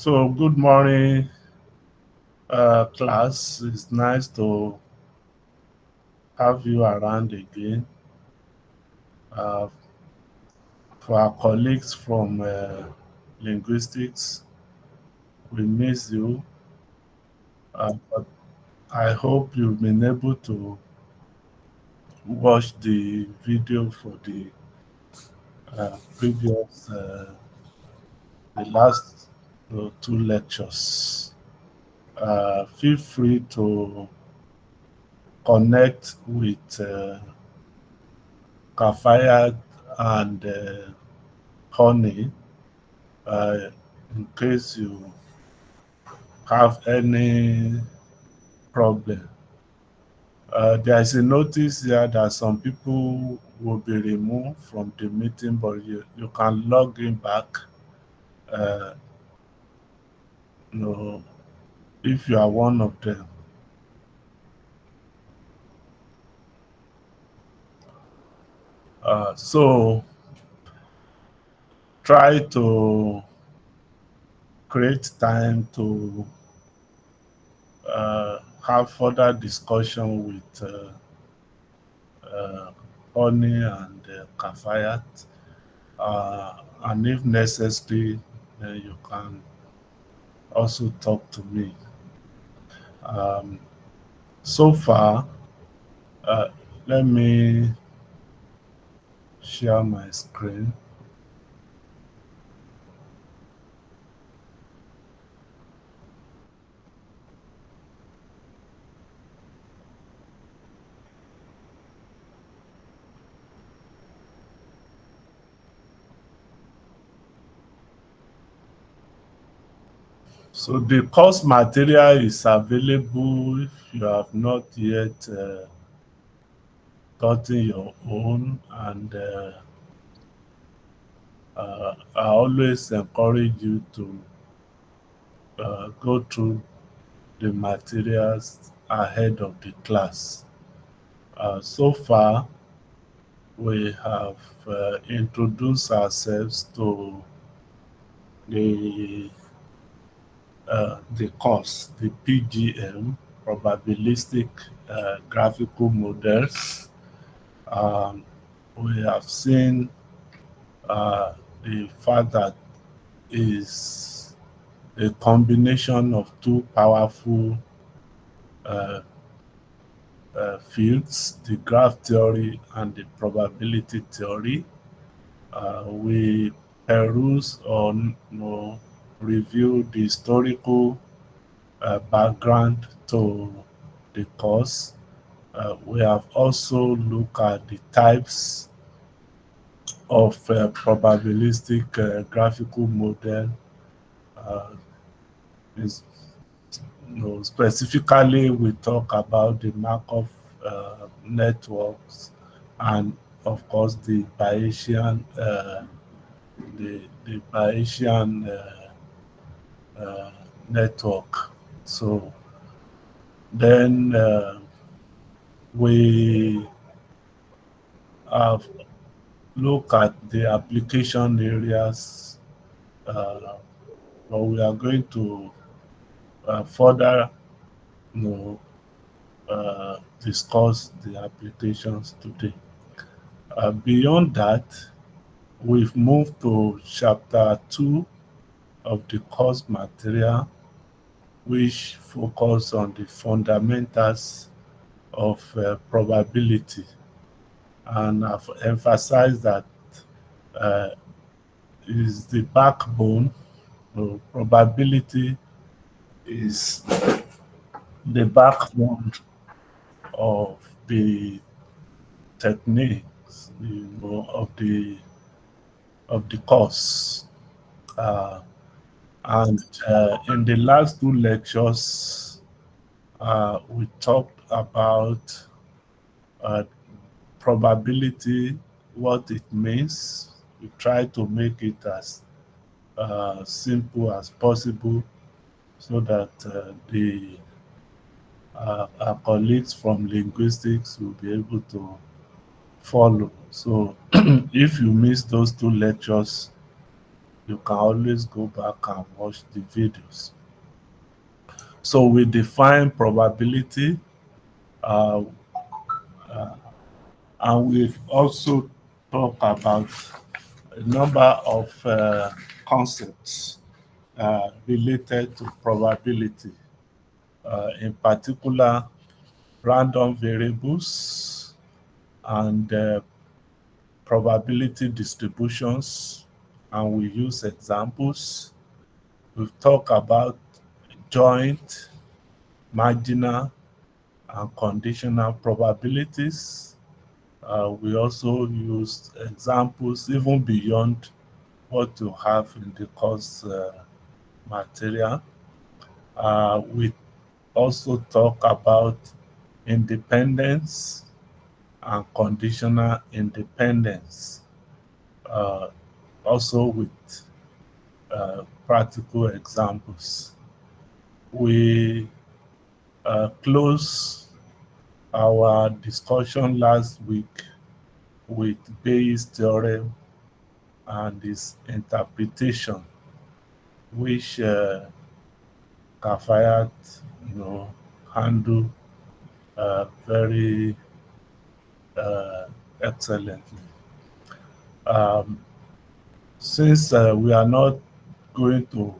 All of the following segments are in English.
So, good morning, class. It's nice to have you around again. Uh, for our colleagues from Linguistics, we miss you. But I hope you've been able to watch the video for the previous, the last two lectures. Feel free to connect with Kafaya and Honey in case you have any problem. There is a notice here that some people will be removed from the meeting, but you can log in back. Uh, you know, if you are one of them. So try to create time to have further discussion with Honey and Kafayat. And if necessary, you can also talk to me. Um, so far, uh, let me share my screen. So the course material is available if you have not yet gotten your own, and I always encourage you to go through the materials ahead of the class. So far, we have introduced ourselves to the the course, the PGM, probabilistic graphical models. Um, we have seen the fact that is a combination of two powerful uh, fields, the graph theory and the probability theory. We peruse or review the historical background to the course. We have also looked at the types of probabilistic graphical model. Uh, is, Specifically, we talk about the Markov networks and, of course, the Bayesian network. So then we have looked at the application areas, uh, but we are going to further you know, discuss the applications today. Beyond that, we've moved to chapter 2 of the course material, which focus on the fundamentals of probability. And I've emphasized that uh, is the backbone. Probability is the backbone of the techniques, of the course. Uh, and in the last two lectures, we talked about uh, probability, what it means. We try to make it as simple as possible so that our colleagues from linguistics will be able to follow. So if you miss those two lectures, you can always go back and watch the videos. So we define probability, uh, and we've also talked about a number of concepts related to probability, in particular random variables and probability distributions, and we use examples. We've talked about joint, marginal, and conditional probabilities. We also use examples even beyond what you have in the course material. We also talk about independence and conditional independence, uh, also with practical examples. We close our discussion last week with Bayes' theorem and its interpretation, which Kafayat, handled very excellently. Um, since we are not going to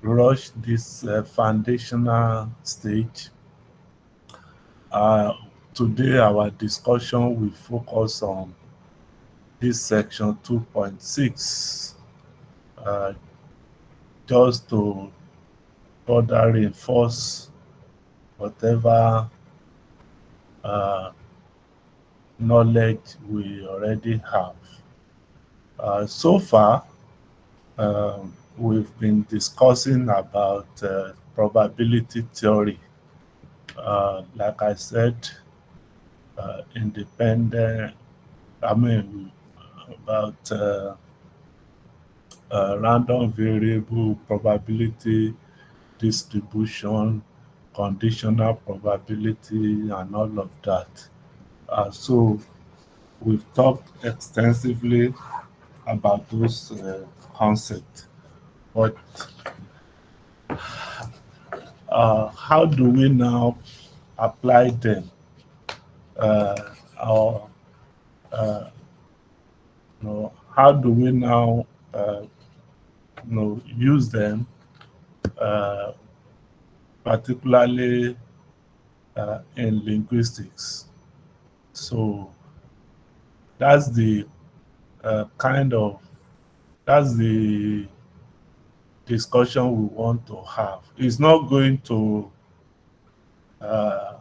rush this foundational stage, uh, today our discussion will focus on this section 2.6, uh, just to further reinforce whatever uh, knowledge we already have. So far, we've been discussing about probability theory. Like I said, independent, I mean, about random variable probability distribution, conditional probability, and all of that. So we've talked extensively about those concepts, but how do we now apply them, or how do we now use them, uh, particularly in linguistics? So that's the kind of that's the discussion we want to have. It's not going to uh,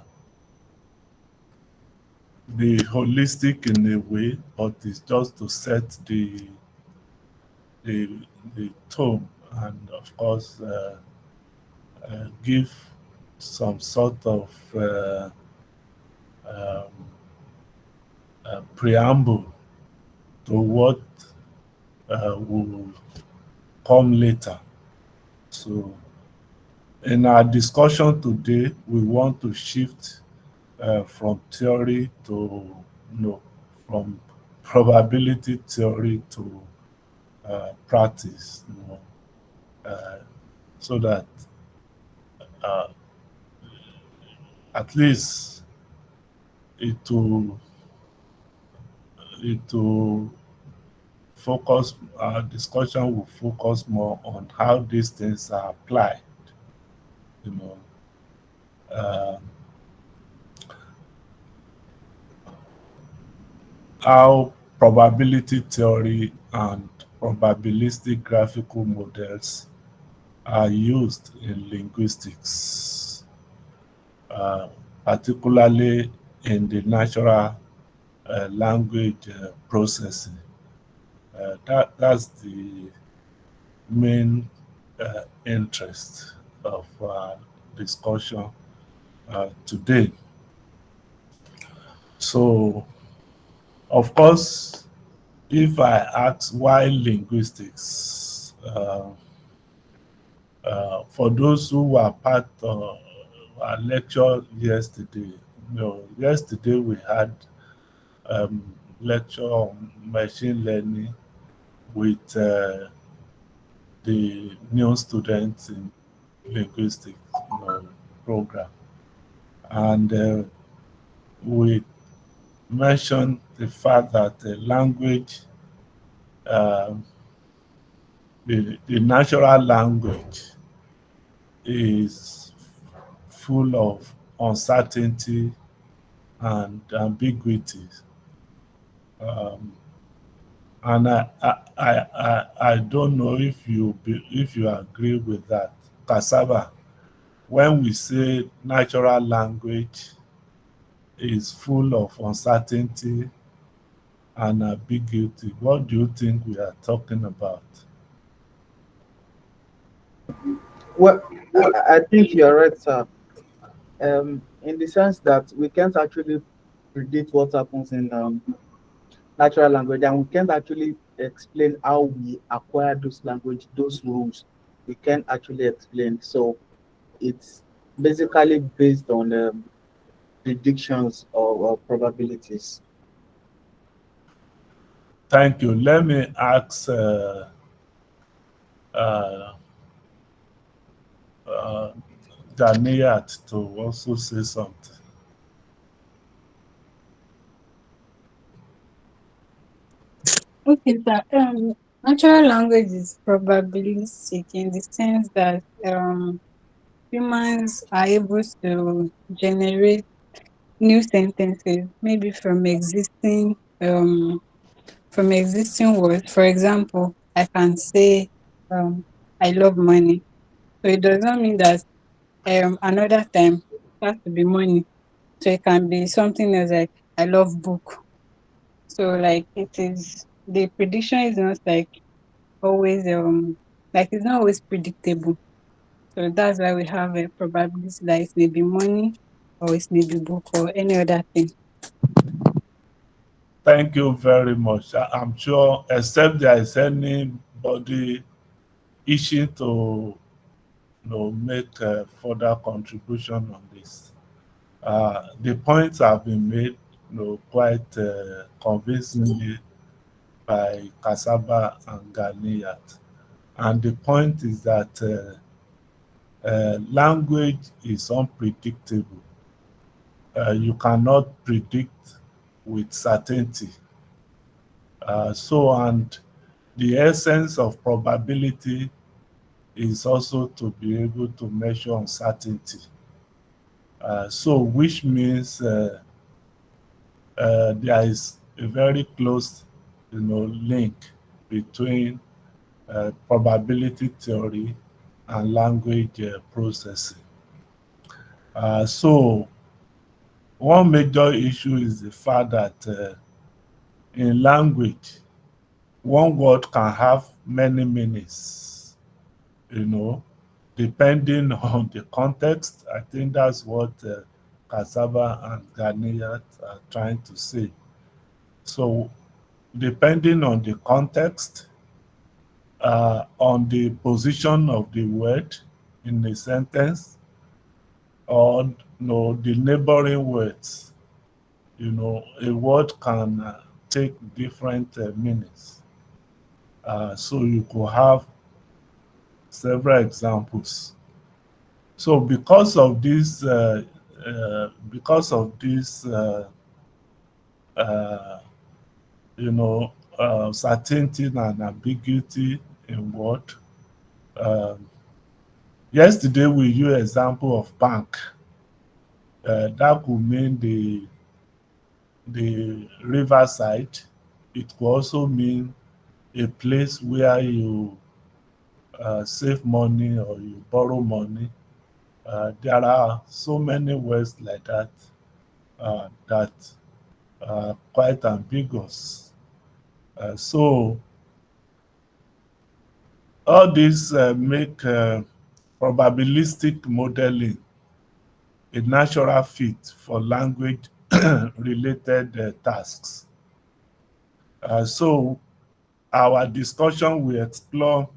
be holistic in a way, but it's just to set the, the tone, and of course give some sort of um, preamble to what will come later. So in our discussion today, we want to shift from theory to, from probability theory to practice, so that uh, at least it will focus, our discussion will focus more on how these things are applied, you know. Uh, how probability theory and probabilistic graphical models are used in linguistics, uh, particularly in the natural language processing. That's the main interest of discussion today. So, of course, if I ask why linguistics, for those who were part of our lecture yesterday, yesterday we had lecture on machine learning with the new students in linguistics, program. And we mentioned the fact that the language, um, the natural language is full of uncertainty and ambiguity. Um, and I don't know if you agree with that. Cassava, when we say natural language is full of uncertainty and ambiguity, what do you think we are talking about? Well, I think you're right, sir. In the sense that we can't actually predict what happens in natural language, and we can't actually explain how we acquire those language, those rules. We can't actually explain. So it's basically based on predictions or probabilities. Thank you. Let me ask uh, uh, Daniat to also say something. Okay, sir. Natural language is probabilistic in the sense that humans are able to generate new sentences, maybe from existing words. For example, I can say I love money. So it does not mean that another time it has to be money. So it can be something else like I love book. So like it is the prediction is not like always like it's not always predictable. So that's why we have a probability that it may be money or it may be book or any other thing. Thank you very much. I'm sure, except there is anybody itching to make a further contribution on this. The points have been made quite convincingly by Kasaba and Ganiyat. And the point is that language is unpredictable. You cannot predict with certainty. And the essence of probability is also to be able to measure uncertainty. Which means there is a very close, link between probability theory and language processing. So one major issue is the fact that in language, one word can have many meanings, you know, depending on the context. I think that's what Cassava and Ghanaian are trying to say. So, depending on the context, on the position of the word in a sentence, or the neighboring words, a word can take different meanings. So you could have several examples. So because of this, uh, certainty and ambiguity in word. Um, Yesterday we used example of bank. That could mean the riverside. It could also mean a place where you save money or you borrow money. There are so many words like that that are quite ambiguous. So all these make probabilistic modeling a natural fit for language related tasks. So our discussion will explore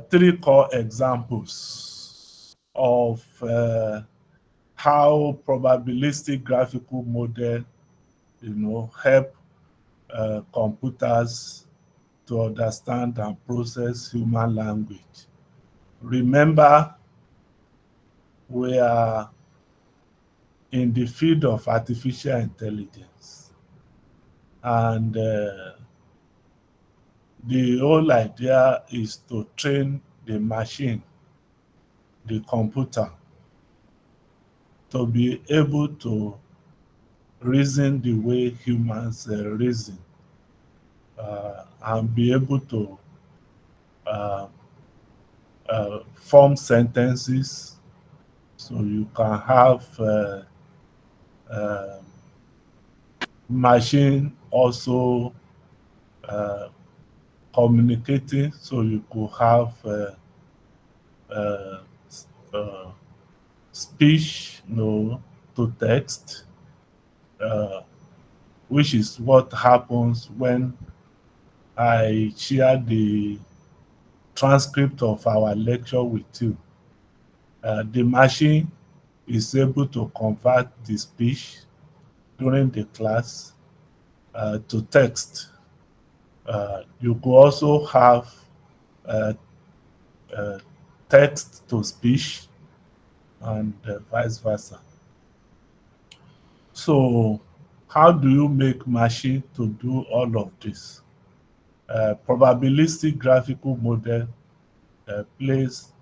three core examples of how probabilistic graphical model help computers to understand and process human language. Remember, we are in the field of artificial intelligence, and the whole idea is to train the machine, the computer, to be able to reason the way humans reason, and be able to uh, form sentences. So you can have uh, machine also uh, communicating. So you could have uh, uh, speech, to text, uh, which is what happens when I share the transcript of our lecture with you. The machine is able to convert the speech during the class to text. You could also have uh, uh, text to speech and vice versa. So how do you make machine to do all of this? Probabilistic graphical model plays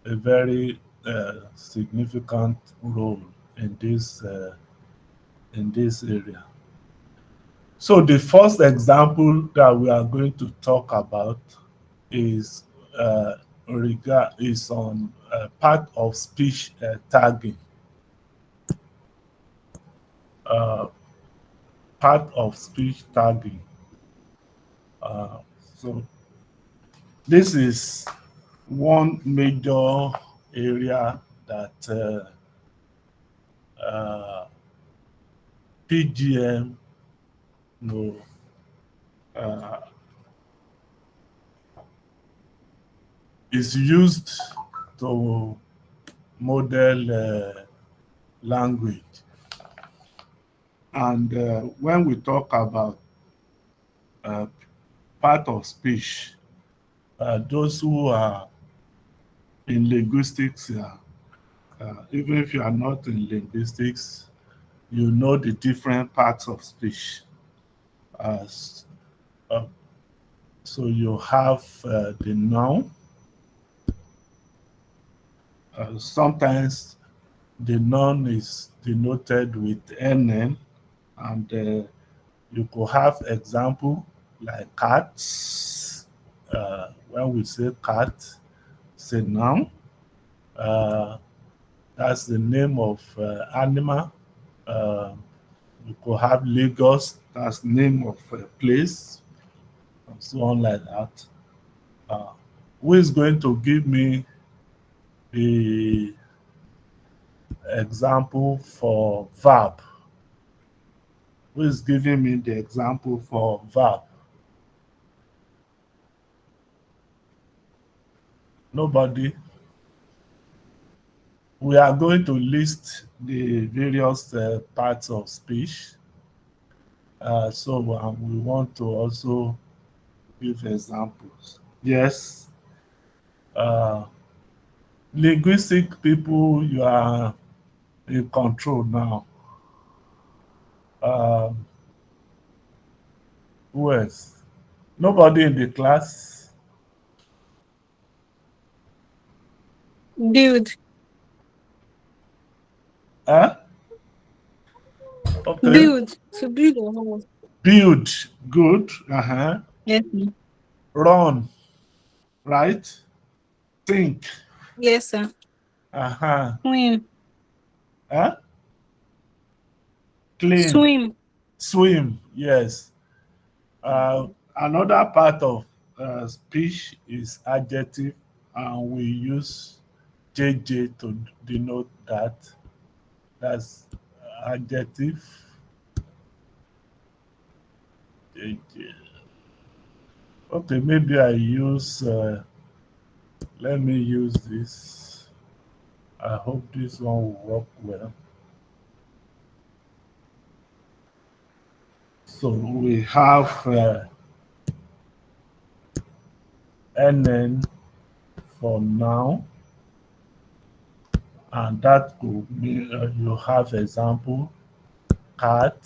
a very significant role in this area. So the first example that we are going to talk about is is on part of speech tagging. Uh, Part of speech tagging. Uh, so this is one major area that PGM, you know, uh, is used to model language. And when we talk about uh, part of speech, those who are in linguistics, even if you are not in linguistics, you know the different parts of speech. Uh, s- uh, so you have the noun. Sometimes the noun is denoted with NN, and you could have example like cats. When we say cat, say noun. Uh, that's the name of animal. Uh, you could have Lagos, that's name of a place, and so on like that. Uh, who is going to give me the example for verb? Who is giving me the example for verb? Nobody. We are going to list the various parts of speech. So we want to also give examples. Yes. Uh, Linguistic people, you are in control now. Um, who else? Nobody in the class? Build. Huh? Okay. Build. To build a house. Build. Good. Uh-huh. Yes, sir. Run. Right? Think. Yes, sir. Uh-huh. Swim. Huh? Clean. Swim. Swim. Yes. Another part of speech is adjective, and we use JJ to denote that. That's adjective. JJ. Okay, maybe I use, let me use this. I hope this one will work well. So we have NN for now, and that could mean you have example cat,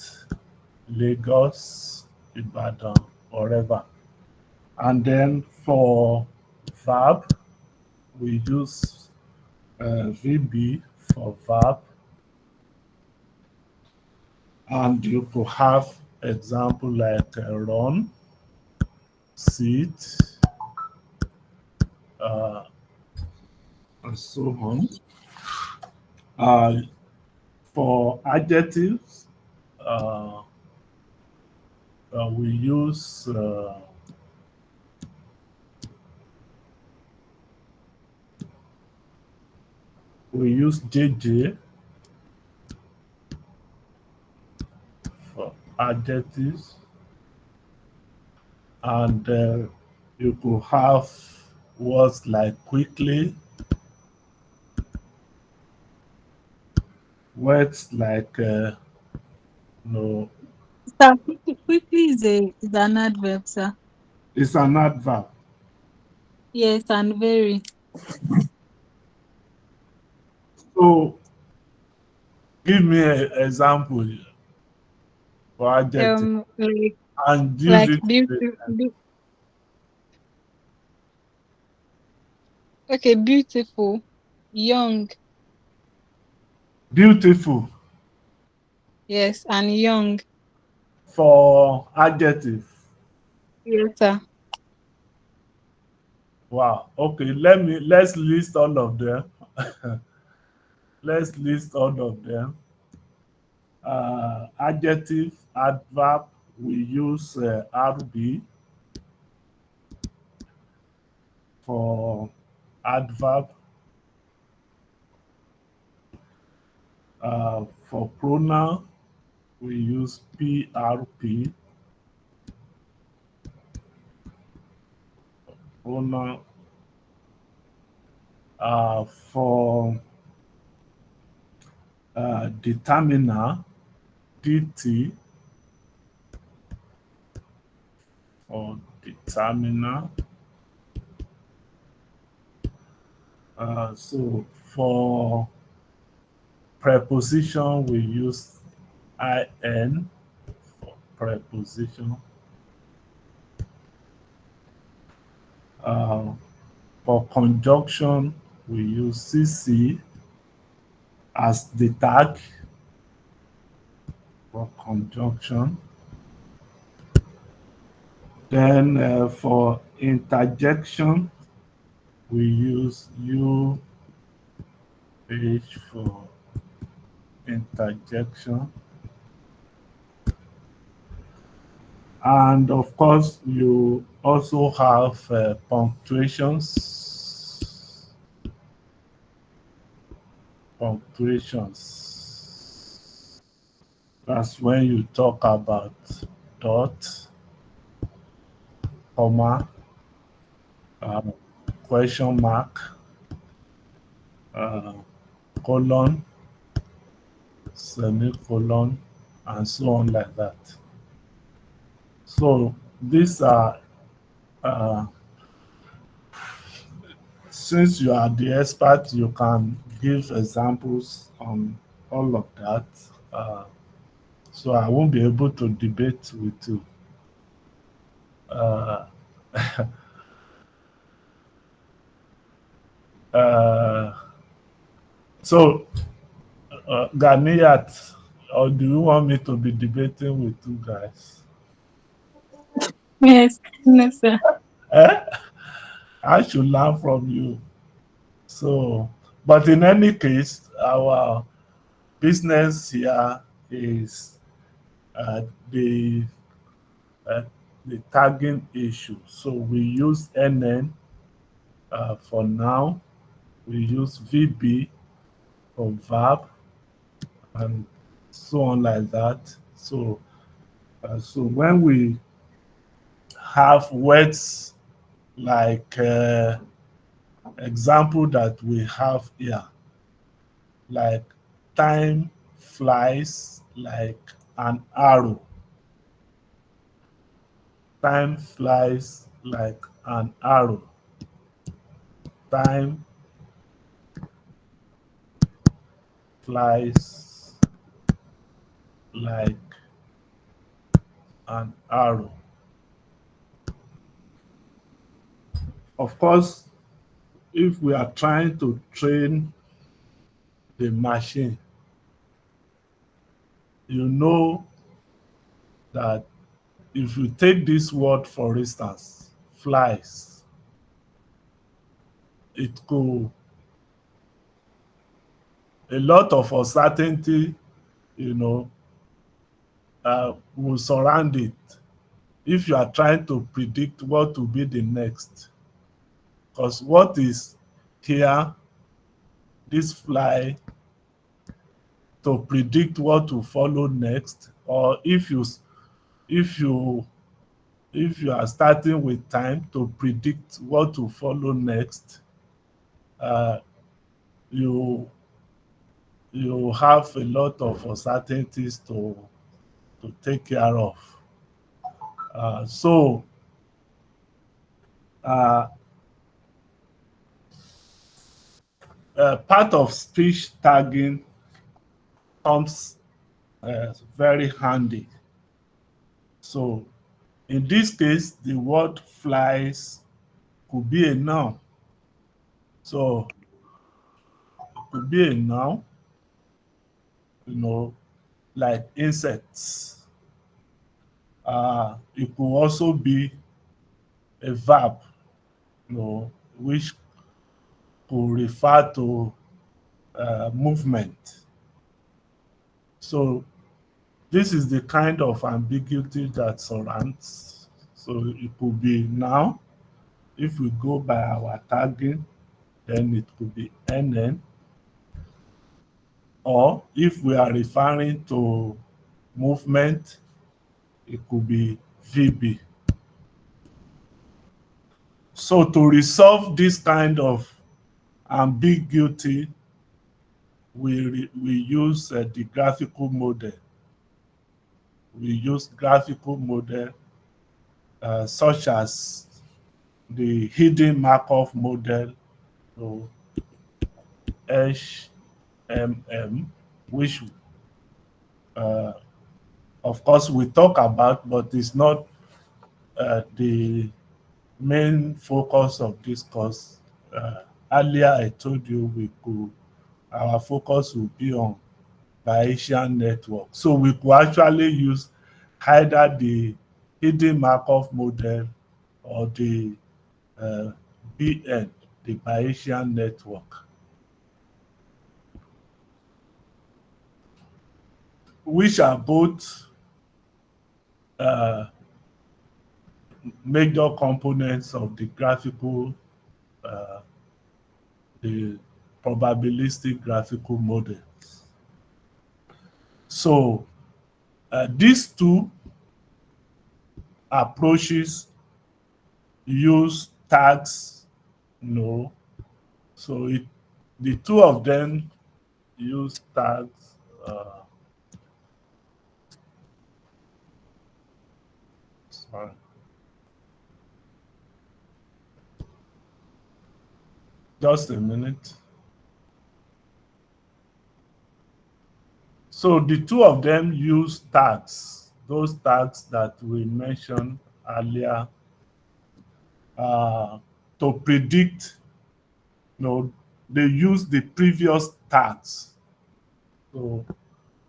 Lagos, Ibadan, wherever. And then for verb, we use VB for verb, and you could have example like run, sit, uh, and so on. Uh, for adjectives, uh, we use JJ for adjectives, and you could have words like quickly, words like no, Sir, quickly is an adverb, sir. it's an adverb. Yes, and very. So give me an example for adjective Like and use it. okay, beautiful, young. Beautiful Yes, and young. for adjective. Yes, sir. Wow. Okay, let's list all of them. Let's list all of them. Adjective, adverb, we use RB for adverb. For pronoun, we use PRP. Pronoun. For determiner, DT or determiner. So for preposition, we use IN for preposition. Uh, for conjunction, we use CC as the tag for conjunction. Then for interjection, we use UH for interjection. And of course, you also have punctuations. Punctuations. That's when you talk about dot, comma, uh, question mark, uh, colon, semicolon, and so on like that. So these are, uh, since you are the expert, you can give examples on all of that. So I won't be able to debate with you. Uh, uh, so, Ganiyat, or do you want me to be debating with you guys? Yes, no, sir. Eh? I should learn from you. So, but in any case, our business here is uh, the uh, the tagging issue. So we use NN for now. We use VB for verb and so on like that. So when we have words like example that we have here, like time flies like an arrow. Time flies like an arrow. time flies like an arrow. Of course, if we are trying to train the machine, you know that if you take this word, for instance, flies, it could, a lot of uncertainty, you know, will surround it if you are trying to predict what will be the next. Because what is here, this fly, to predict what will follow next, or if you if you are starting with time to predict what will follow next, uh, you you have a lot of uncertainties to take care of. So uh, part of speech tagging comes very handy. So in this case, the word flies could be a noun. So it could be a noun, you know, like insects. It could also be a verb, you know, which could refer to movement. So this is the kind of ambiguity that surrounds. So it could be now, if we go by our tagging, then it could be NN, or if we are referring to movement, it could be VB. So to resolve this kind of ambiguity, we use the graphical model. We use graphical model such as the hidden Markov model, so HMM, which uh, of course we talk about, but it's not the main focus of this course. Earlier I told you our focus will be on Bayesian network. So we could actually use either the hidden Markov model or the BN, the Bayesian network, which are both uh, major components of the graphical, uh, the probabilistic graphical model. So these two approaches use tags, you know, so the two of them use tags. Sorry. Just a minute. So the two of them use tags, those tags that we mentioned earlier, to predict, you know, they use the previous tags. So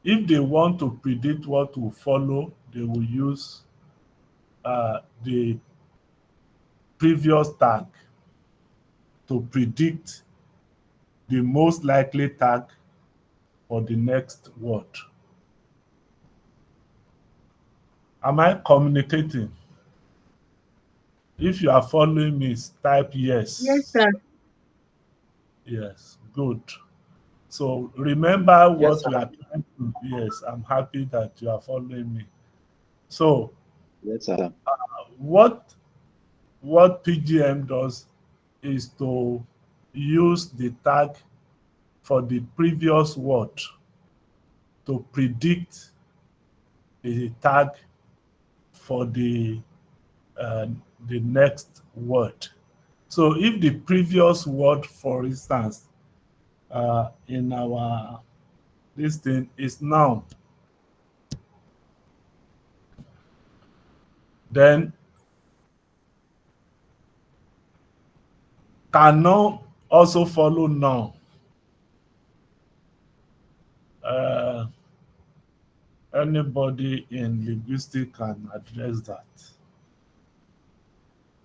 if they want to predict what will follow, they will use the previous tag to predict the most likely tag for the next word. Am I communicating? If you are following me, type Yes, yes. sir. Yes, good. So remember Yes, what sir. we are trying to. Yes, I'm happy that you are following me. So Yes, sir. what what PGM does is to use the tag for the previous word to predict the tag for uh, the next word. So if the previous word, for instance, in our this thing is noun, then can noun also follow noun? Uh, Anybody in linguistics can address that.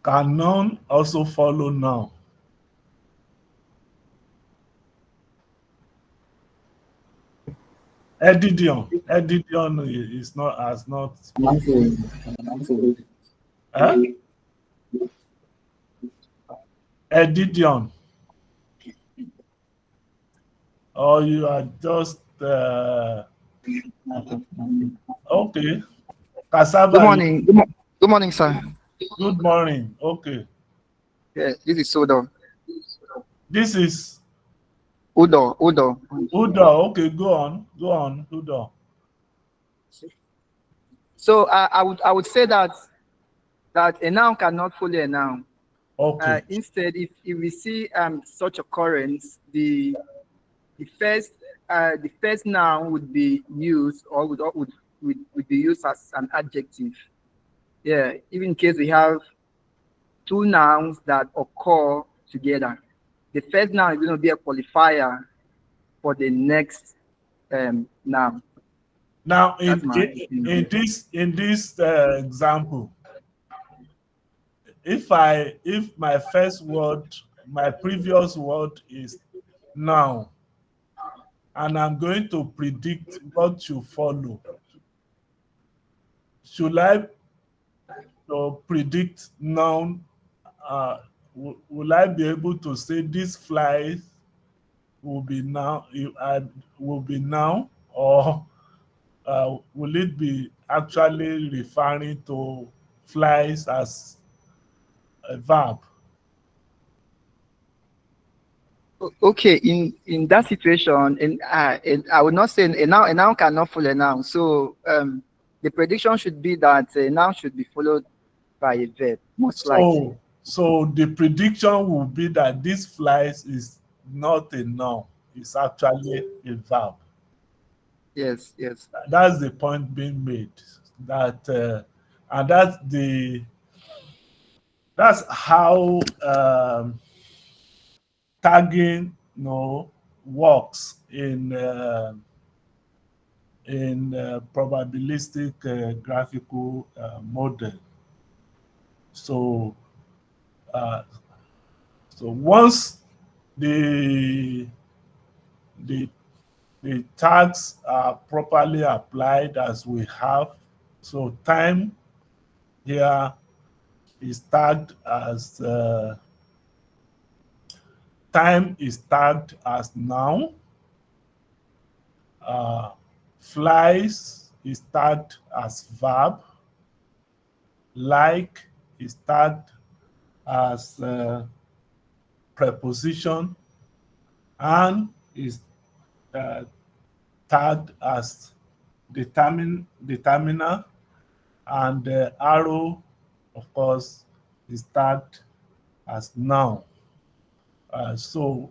Can noun also follow noun? Edidion is not as not. Eh? Edidion. Or you are just okay. Good Cassava. morning. Good morning, sir. Good morning. Okay. Yeah, this is Udo. This is Udo. Udo. Okay, go on. Go on, Udo. So I would say that a noun cannot follow a noun. Okay. Instead, if we see such occurrence, the first noun would be used or would be used as an adjective. Yeah, even in case we have two nouns that occur together, the first noun is going to be a qualifier for the next noun. Now, That's my opinion. in this example, if my first word, my previous word is noun, and I'm going to predict what should follow, should I predict noun? Will I be able to say this fly will be now? Will be noun, or will it be actually referring to flies as a verb? Okay, in that situation, I would not say a noun cannot follow a noun. So the prediction should be that a noun should be followed by a verb, most likely. So the prediction will be that this flies is not a noun, it's actually a verb. Yes. That's the point being made. That and that's how tagging, works in probabilistic graphical model. So uh, so once the the the tags are properly applied as we have, so time here is tagged as noun. Uh, Flies is tagged as verb. Like is tagged as preposition, and is uh, tagged as determiner, and the arrow, of course, is tagged as noun. So,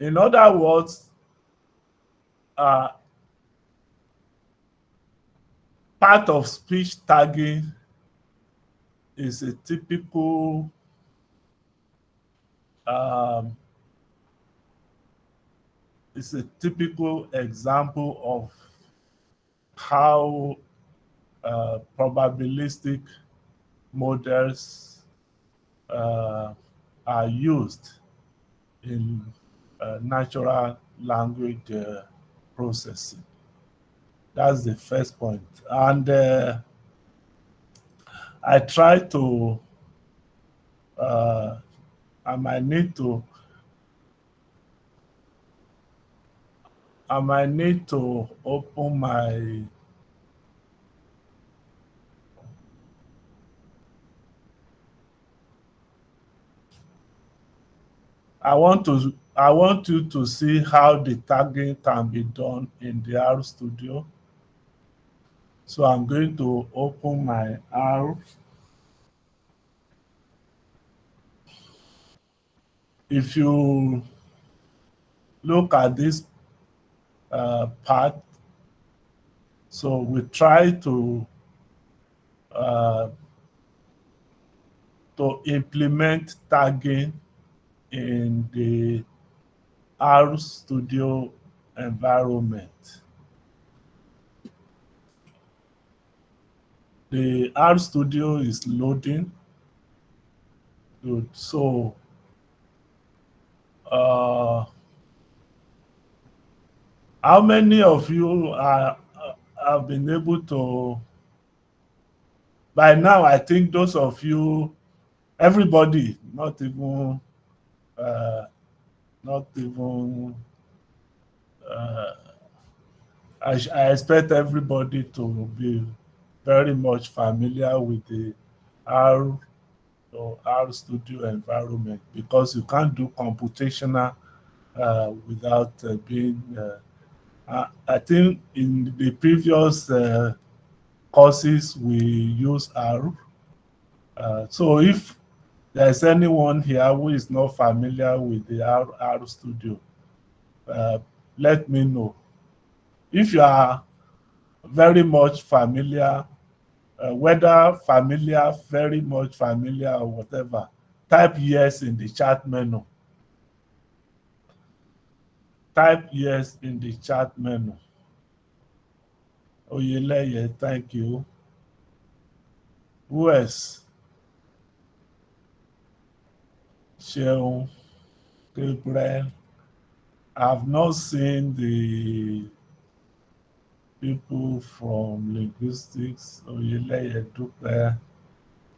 in other words, uh, part of speech tagging is a typical um, example of how probabilistic models are used in natural language processing. That's the first point. And I try to, I might need to, open my, I want you to see how the tagging can be done in the R Studio. So I'm going to open my R. if you look at this part, so we try to implement tagging in the RStudio environment. The RStudio is loading. Good. So how many of you have been able to, by now, I think those of you, everybody, not even uh, I expect everybody to be very much familiar with the R or RStudio environment, because you can't do computational without being. I think in the previous courses we use R. So if there's anyone here who is not familiar with the RStudio, let me know. If you are very much familiar, whether familiar, very much familiar, or whatever, type yes in the chat menu. Type yes in the chat menu. Oyeleye, thank you. Who else? Sheung, Gabriel. I've not seen the people from linguistics. Oyeleye, Dupe.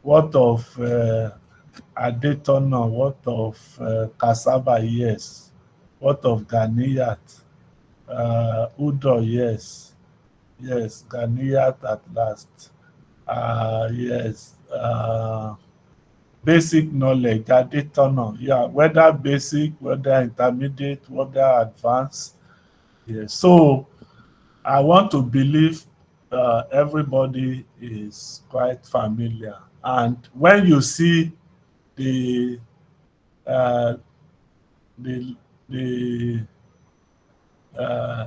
What of Adetona? What of Cassava? Yes. What of Ganiyat? Udo, yes. Yes, Ganiyat at last. Yes. Basic knowledge, Adetona. Yeah, whether basic, whether intermediate, whether advanced. Yes. So I want to believe everybody is quite familiar. And when you see the uh, the the uh,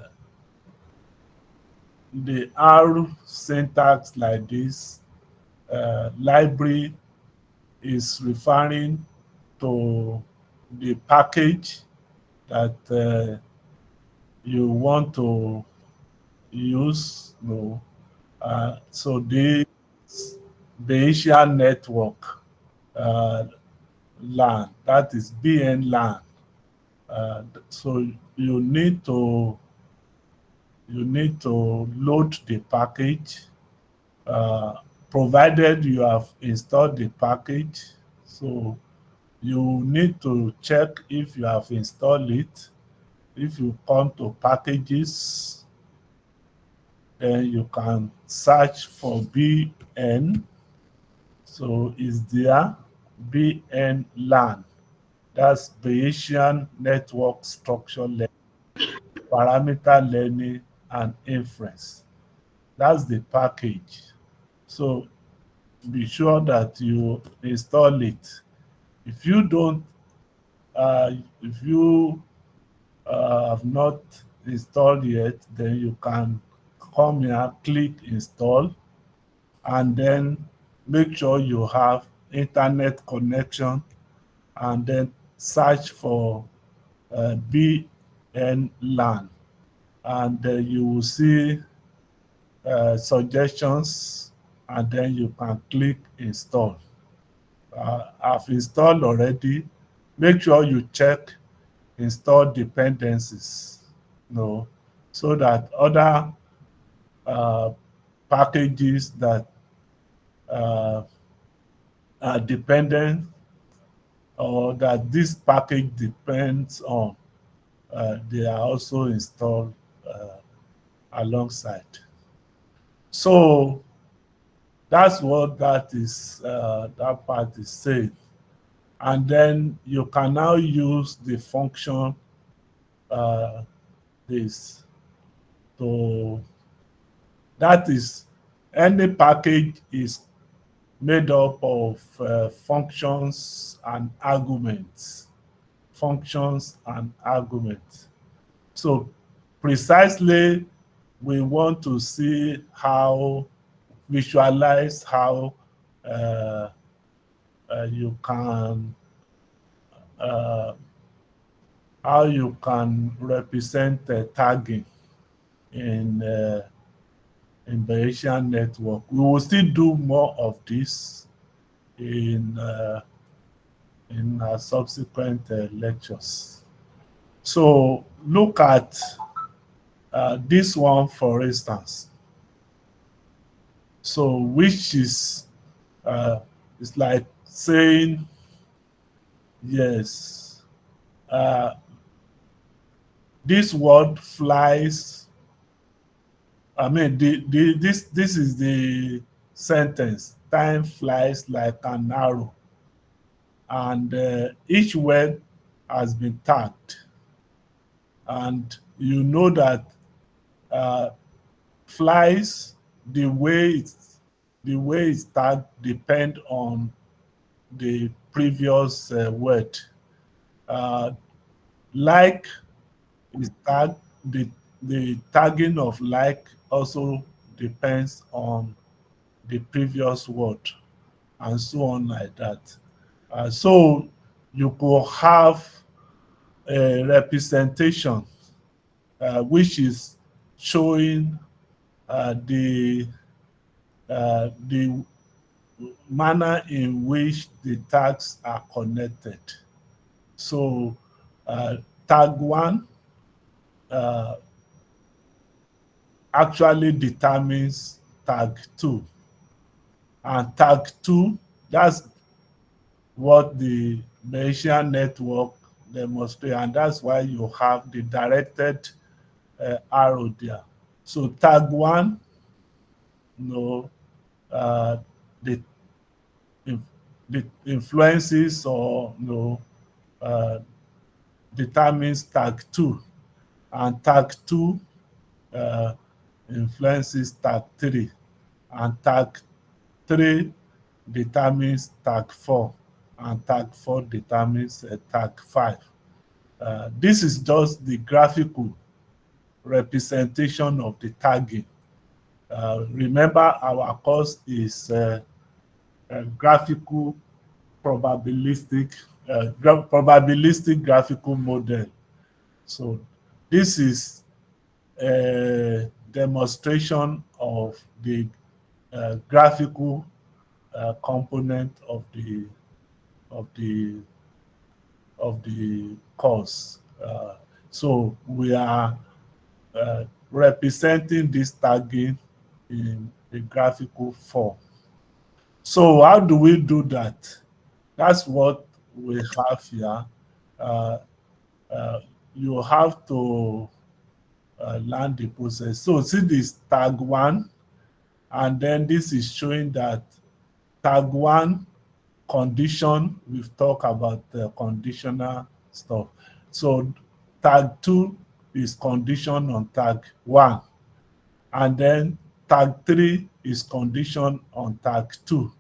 the R syntax like this, library is referring to the package that you want to use. No, so the Bayesian network LAN, that is BN LAN. So you need to load the package, provided you have installed the package. So you need to check if you have installed it. If you come to packages, then you can search for BN. So is there BN LAN? That's Bayesian network structure learning, parameter learning, and inference. That's the package. So be sure that you install it. If you don't, if you have not installed yet, then you can come here, click install, and then make sure you have internet connection, and then search for BN LAN, and you will see suggestions, and then you can click install. I've installed already. Make sure you check install dependencies, so that other packages that are dependent, or that this package depends on, they are also installed alongside. So that's what that part is saying. And then you can now use the function this to, that is, any package is made up of functions and arguments. functions and arguments. So precisely, we want to see how, visualize how you can represent tagging in Bayesian network. We will still do more of this in our subsequent lectures. So look at this one, for instance. So which is it's like saying yes. This word flies. I mean, this is the sentence. Time flies like an arrow, and each word has been tagged. And you know that flies, the way it's tagged depend on the previous word. Like is tagged, the tagging of like also depends on the previous word, and so on like that. So you could have a representation which is showing the manner in which the tags are connected. So tag 1 actually determines tag 2. And tag 2, that's what the Bayesian network demonstrates, and that's why you have the directed arrow there. So tag 1, the influences or determines tag 2, and tag 2 influences tag 3, and tag 3 determines tag 4, and tag 4 determines tag 5. This is just the graphical representation of the tagging. Remember, our course is graphical probabilistic graphical model. So this is a demonstration of the graphical component of the course. So we are representing this tagging in a graphical form. So how do we do that? That's what we have here. You have to learn the process. So see this tag 1, and then this is showing that tag 1 condition, we've talked about the conditional stuff. So tag 2 is condition on tag 1, and then tag 3 is condition on tag 2,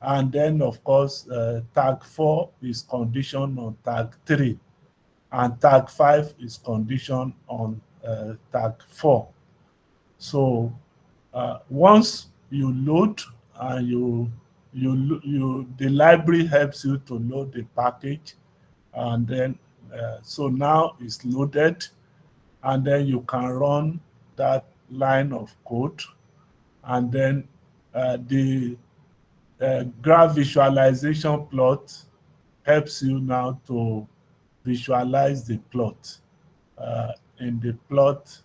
and then of course tag 4 is condition on tag 3, and tag 5 is condition on tag 4. So once you load and the library helps you to load the package, and then so now it's loaded, and then you can run that line of code, and then the graph visualization plot helps you now to visualize the plot in the plot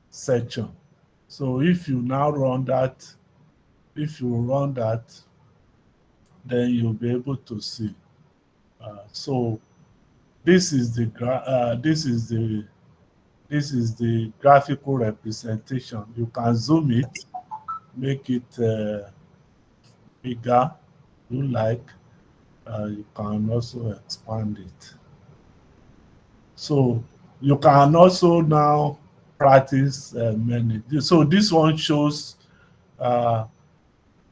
section. So if you now run that, then you'll be able to see. So this is the graphical representation. You can zoom it, make it bigger, you like. You can also expand it. So you can also now practice many. So this one shows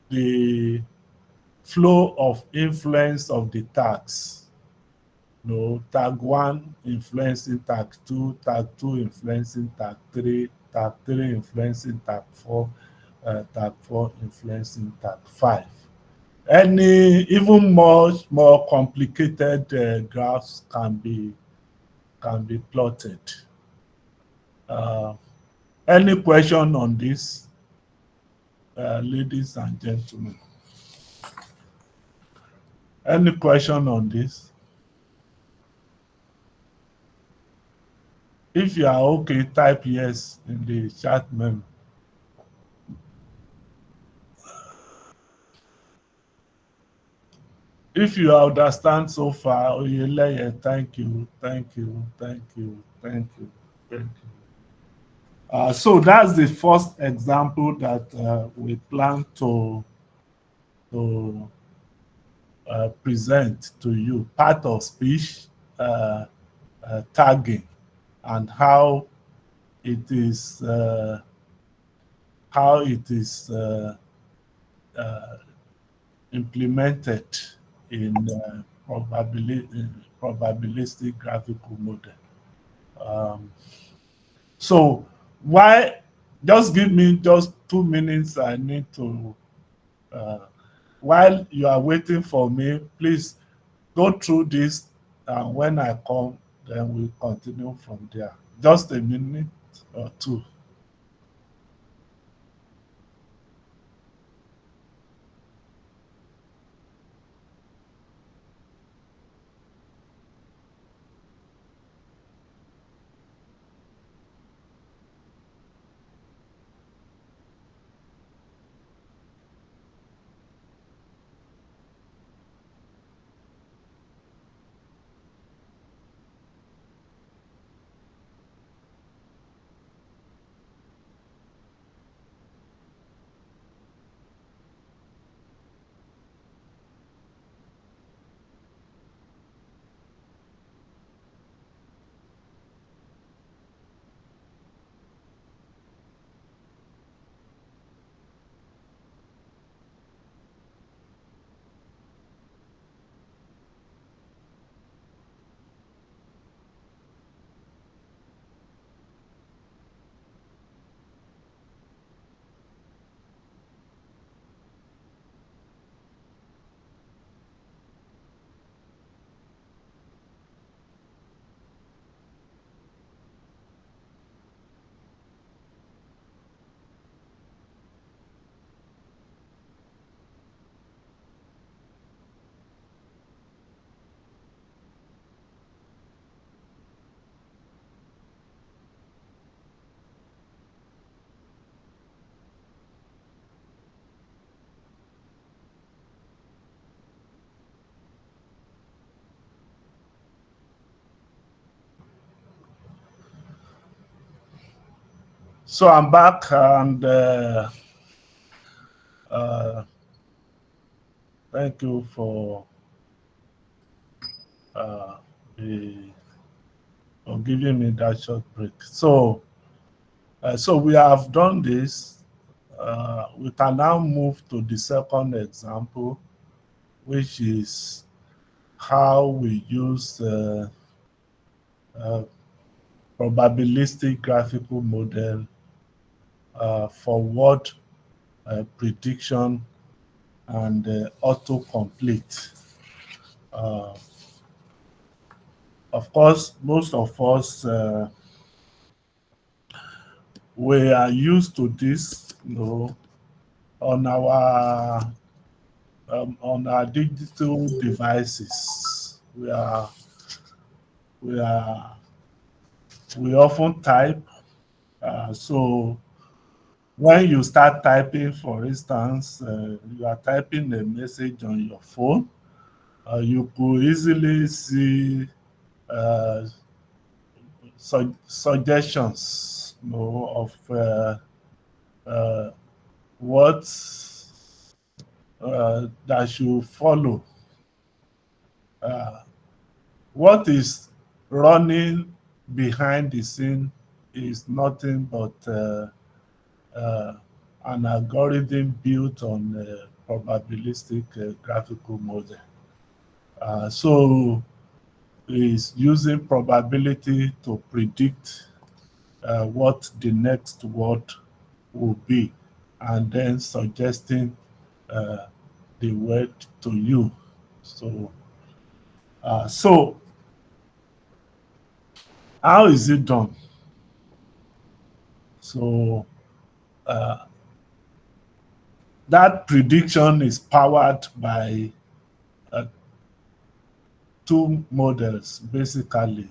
the flow of influence of the tags. tag 1 influencing tag 2, tag 2 influencing tag 3, tag 3 influencing tag 4, tag 4 influencing tag 5. Any even more complicated graphs can be plotted. Any question on this, ladies and gentlemen? Any question on this? If you are okay, type yes in the chat memo. If you understand so far, Oyeleye, thank you, thank you, thank you, thank you, thank you. So that's the first example that we plan to present to you, part of speech tagging and how it is implemented in probabilistic graphical model. So why? Just give me just 2 minutes. I need to. While you are waiting for me, please go through this, and when I come, then we continue from there. Just a minute or two. So I'm back, and thank you for giving me that short break. So we have done this. We can now move to the second example, which is how we use probabilistic graphical model for word prediction and autocomplete. Of course, most of us we are used to this, on our digital devices. We often type. So when you start typing, for instance, you are typing a message on your phone, you could easily see suggestions, of what that should follow. What is running behind the scene is nothing but an algorithm built on a probabilistic graphical model. So is using probability to predict what the next word will be, and then suggesting the word to you. So, so how is it done? So that prediction is powered by two models, basically.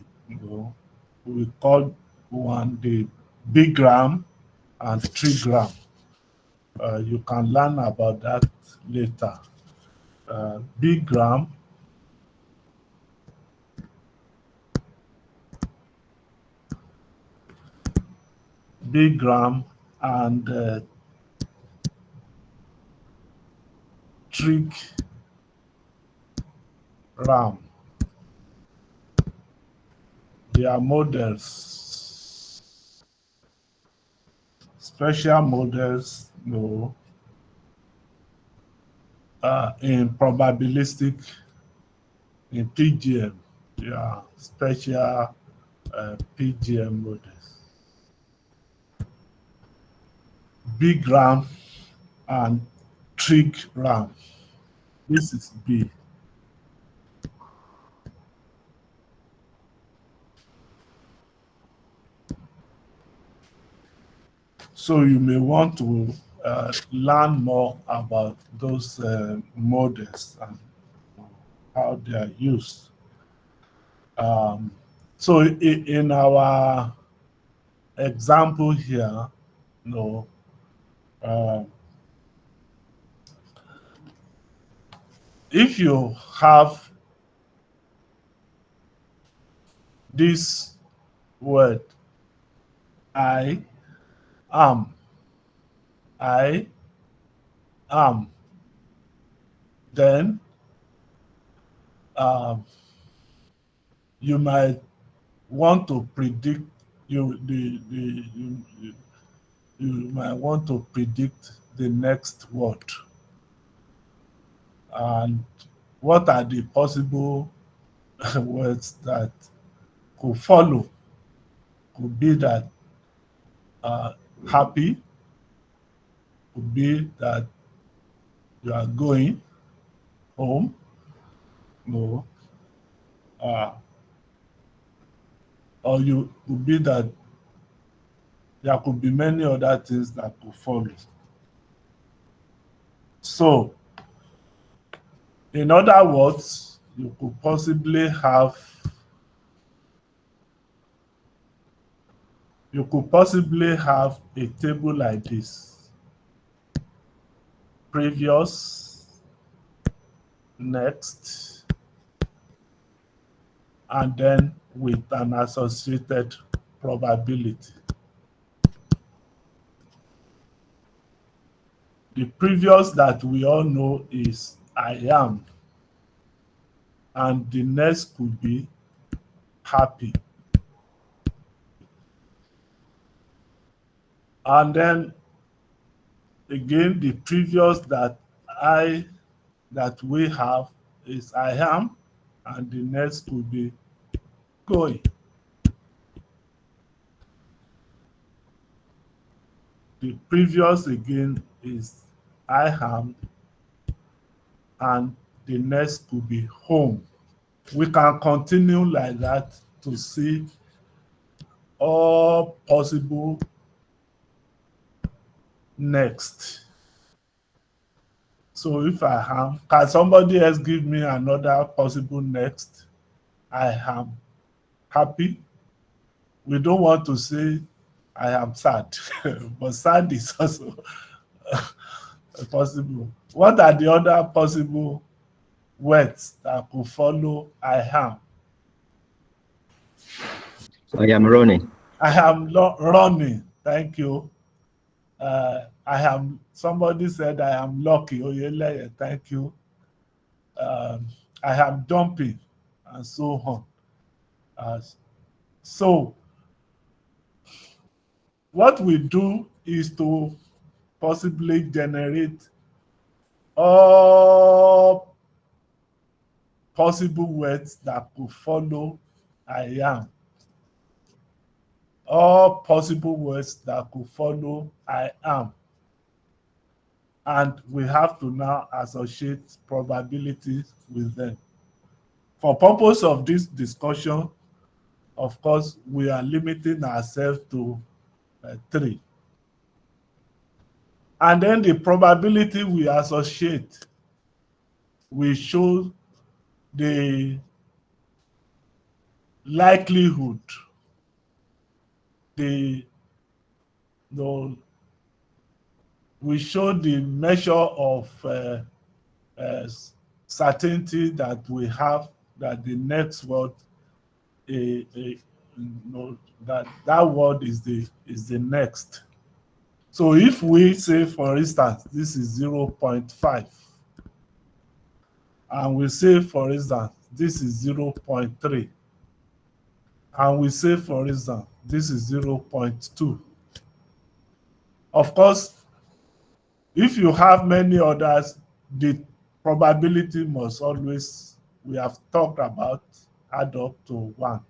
We call one the bigram and trigram. You can learn about that later. Bigram and trigram. They are models, special models, in probabilistic, in PGM. They are special PGM models. Bigram and trigram. This is B. So you may want to learn more about those models and how they are used. So in our example here, if you have this word, I am, then you might want to predict you might want to predict the next word. And what are the possible words that could follow? Could be that happy, could be that you are going home, or you could be that there could be many other things that could follow. So, in other words, you could possibly have a table like this: previous, next, and then with an associated probability. The previous that we all know is I am, and the next could be happy. And then again, the previous that we have is I am, and the next could be going. The previous again is I am, and the next could be home. We can continue like that to see all possible next. So if I am, can somebody else give me another possible next? I am happy. We don't want to say I am sad, but sad is also possible. What are the other possible words that could follow I am? I am running. I am running. Thank you. Somebody said I am lucky. Oyeleye, thank you. I am jumping, and so on. So what we do is to possibly generate all possible words that could follow I am. All possible words that could follow I am. And we have to now associate probabilities with them. For purpose of this discussion, of course, we are limiting ourselves to 3. And then the probability we associate will show the likelihood, we show the measure of certainty that we have that the next word, that word is the next. So if we say, for instance, this is 0.5, and we say, for instance, this is 0.3, and we say, for instance, this is 0.2. Of course, if you have many others, the probability must always, we have talked about, add up to 1.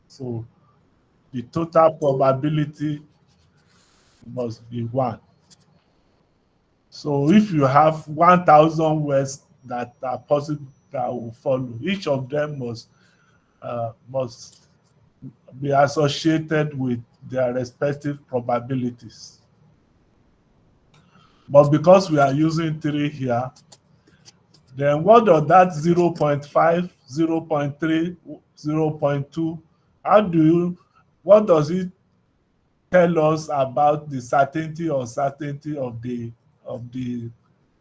So the total probability must be 1. So if you have 1,000 words that are possible that will follow, each of them must be associated with their respective probabilities. But because we are using 3 here, then what does that 0.5, 0.3, 0.2, what does it tell us about the certainty or uncertainty of the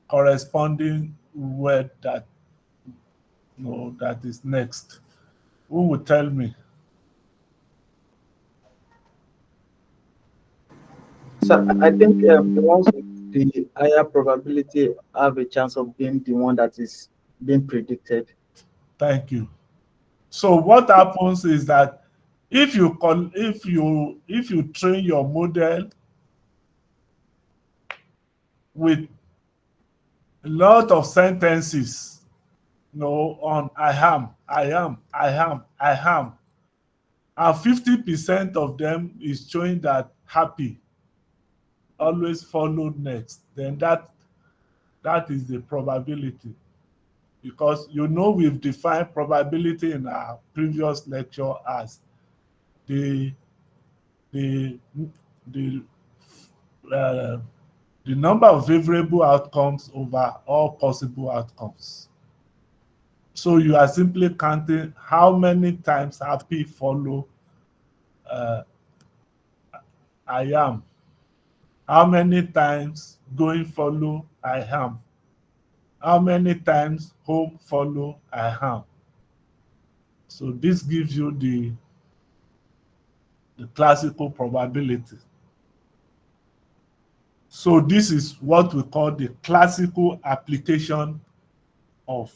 corresponding word that is next? Who will tell me? So I think the ones with the higher probability have a chance of being the one that is being predicted. Thank you. So what happens is that if you train your model with a lot of sentences, on I am, and 50% of them is showing that happy always followed next, then that is the probability. Because we've defined probability in our previous lecture as the number of favorable outcomes over all possible outcomes. So you are simply counting how many times happy follow I am, how many times going follow I am, how many times home follow I am. So this gives you the classical probability. So this is what we call the classical application of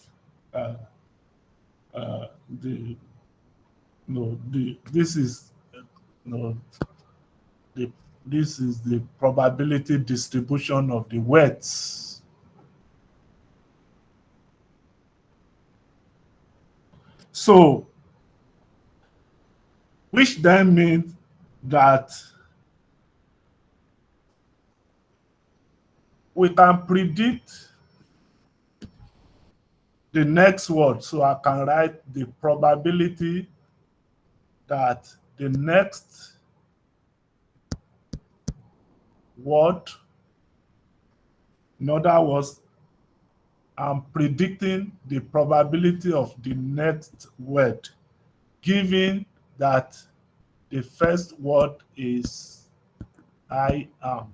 this is the probability distribution of the words. So, which then means that we can predict the next word. So I can write the probability that the next word, in other words, I'm predicting the probability of the next word, given that the first word is I am,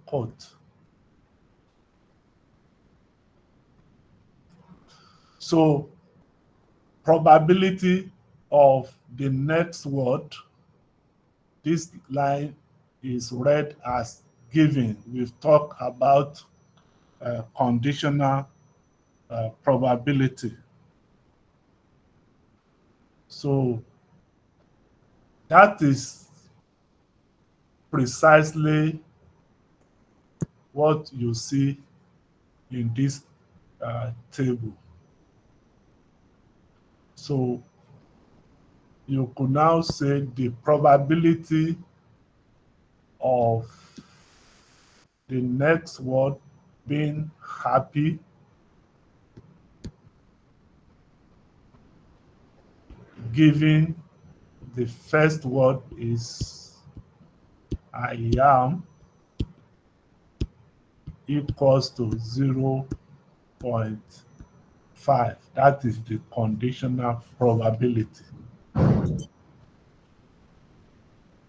quote. So probability of the next word, this line is read as given. We've talked about conditional probability. So that is precisely what you see in this table. So you could now say the probability of the next word being happy given the first word is I am equals to 0.5. That is the conditional probability.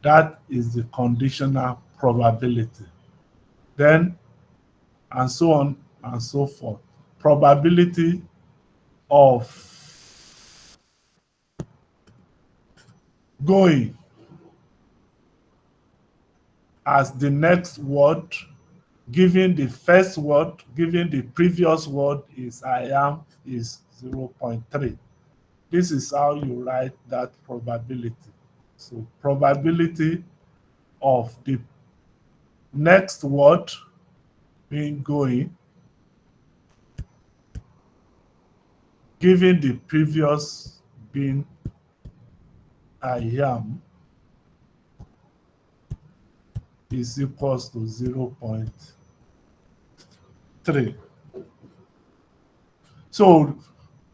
That is the conditional probability. Then, and so on and so forth. Probability of going as the next word, given the first word, given the previous word is I am, is 0.3. This is how you write that probability. So probability of the next word being going, given the previous being I am, is equals to 0.3. So,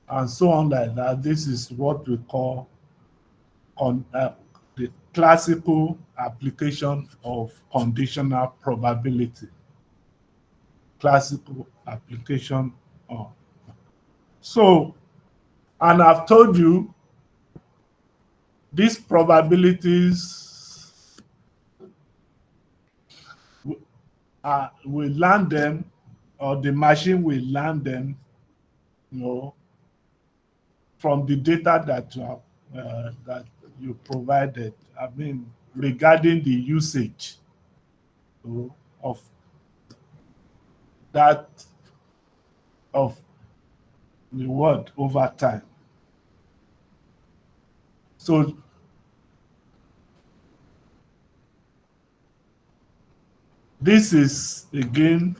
and so on like that. This is what we call the classical application of conditional probability. Classical application of. So, and I've told you these probabilities, we learn them, or the machine will learn them, from the data that you provided. I mean, regarding the usage of that of the word over time. So this is again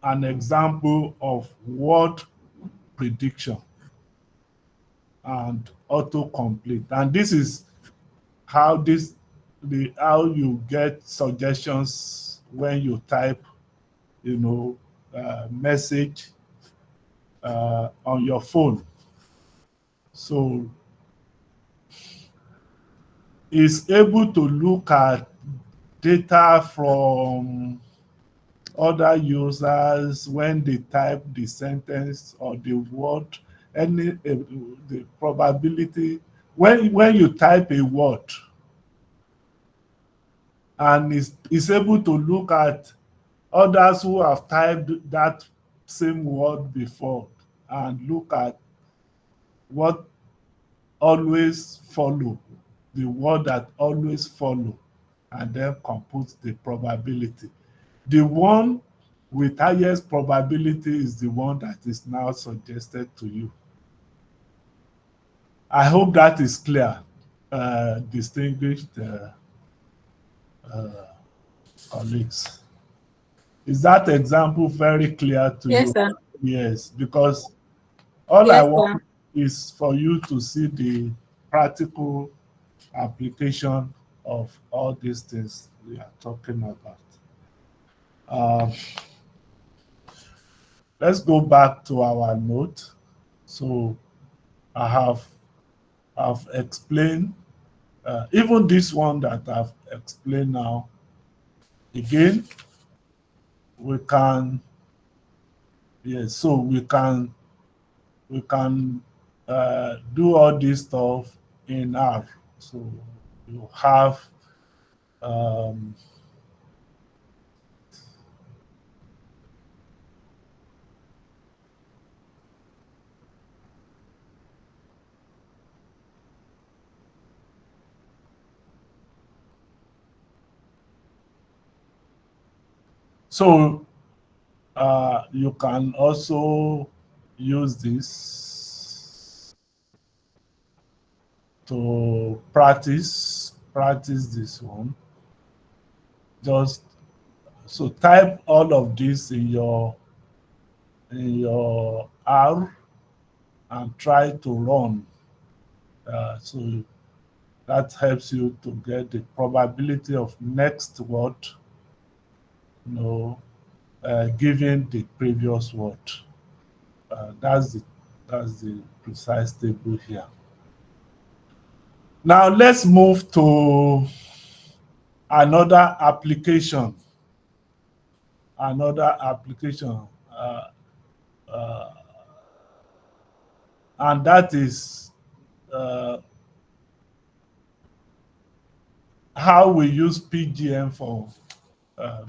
an example of word prediction and autocomplete. And this is how how you get suggestions when you type, message on your phone. So it's able to look at data from other users when they type the sentence or the word, the probability when you type a word, and is able to look at others who have typed that same word before and look at what always follow, the word that always follow, and then compute the probability. The one with highest probability is the one that is now suggested to you. I hope that is clear, distinguished colleagues. Is that example very clear to Yes, you? sir. Yes, because all I Yes, sir. want is for you to see the practical application of all these things we are talking about. Let's go back to our note. So I've explained, even this one that I've explained now, again, we can, yes, so we can do all this stuff in R. So you have so you can also use this to practice this one. Just so type all of this in your in your R and try to run. So that helps you to get the probability of next word, given the previous word. That's the precise table here. Now let's move to another application. Another application, and that is how we use PGM for uh,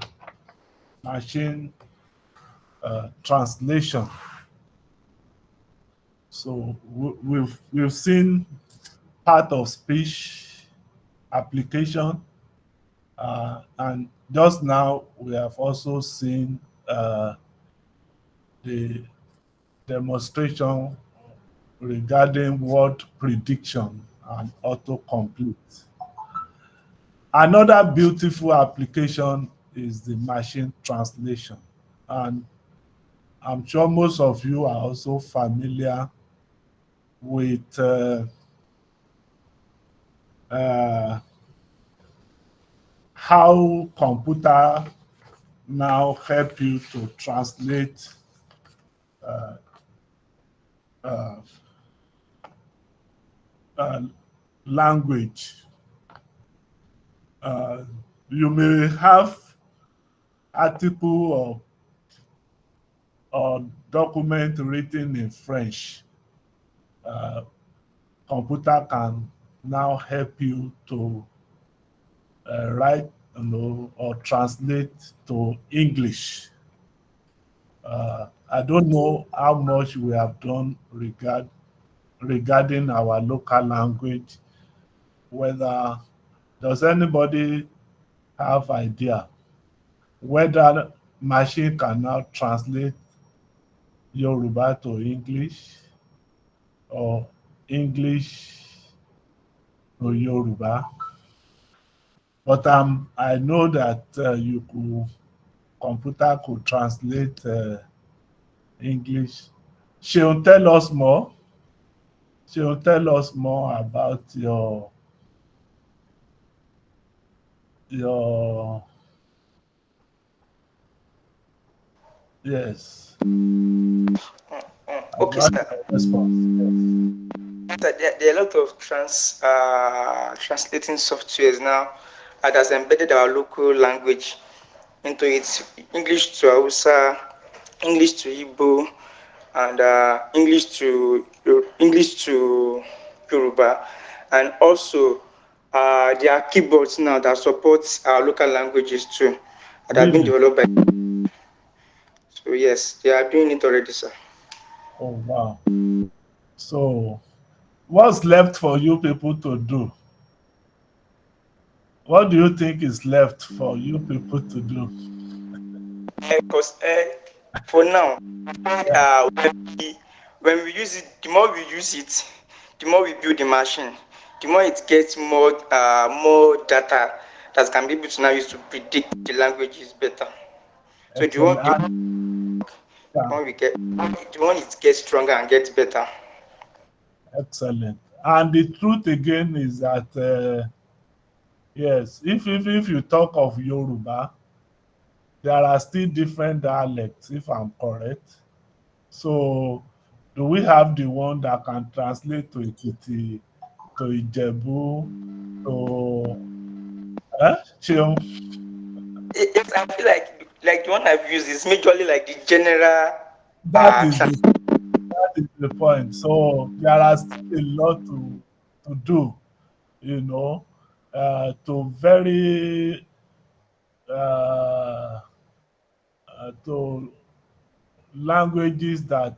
machine translation. So we've seen part of speech application, and just now we have also seen the demonstration regarding word prediction and autocomplete. Another beautiful application is the machine translation, and I'm sure most of you are also familiar with uh, how computer now help you to translate uh, uh, uh, language. Uh, you may have article or document written in French. Computer can now help you to write, or translate to English. I don't know how much we have done regarding our local language. Whether does anybody have idea whether machine can now translate Yoruba to English or English to Yoruba? But I know that computer could translate English. She'll tell us more. She'll tell us more about your yes. Okay, About sir. your response. There are a lot of translating softwares now that has embedded our local language into it. English to Hausa, English to Igbo, and English to Yoruba, and also there are keyboards now that supports our local languages too, that have been Really? developed by. So yes, they are doing it already, sir. Oh wow. So what's left for you people to do? What do you think is left for you people to do? Because for now, Yeah, when we use it, the more we use it, the more we build the machine, the more it gets more data that can be able to now use to predict the languages better. So excellent. the Yeah, one we get, the one it gets stronger and gets better. excellent. And the truth again is that yes, if you talk of Yoruba, there are still different dialects, if I'm correct. So do we have the one that can translate to Ekiti, to Ijebu, to Cheon? Yes, I feel like the one I've used is majorly like the general That is trans. that is the point. So there are still a lot to do, to very to languages that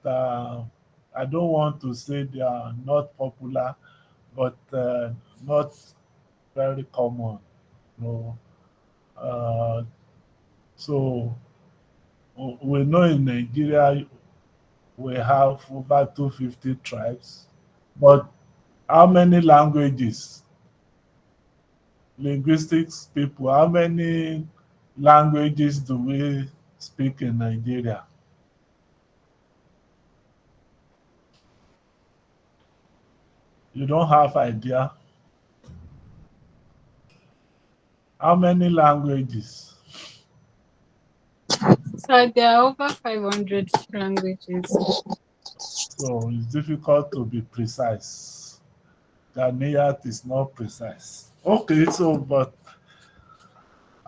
I don't want to say they are not popular, but not very common. You know. Uh, so we know in Nigeria we have over 250 tribes, but how many languages? Linguistics people, how many languages do we speak in Nigeria? You don't have idea? How many languages? So there are over 500 languages. So it's difficult to be precise. Ghanaian is not precise. Okay, so but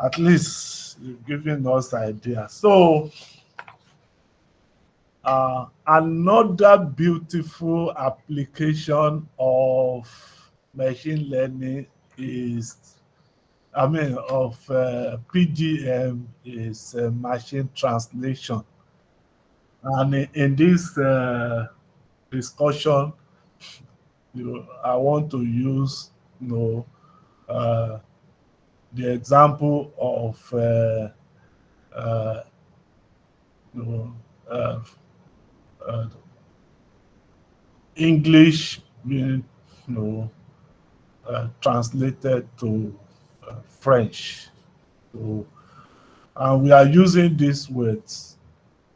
at least you've given us idea. So another beautiful application of machine learning is, of PGM is machine translation. And in this discussion, I want to use, uh, the example of uh, you know, uh, uh, English being, translated to French. So, and we are using these words.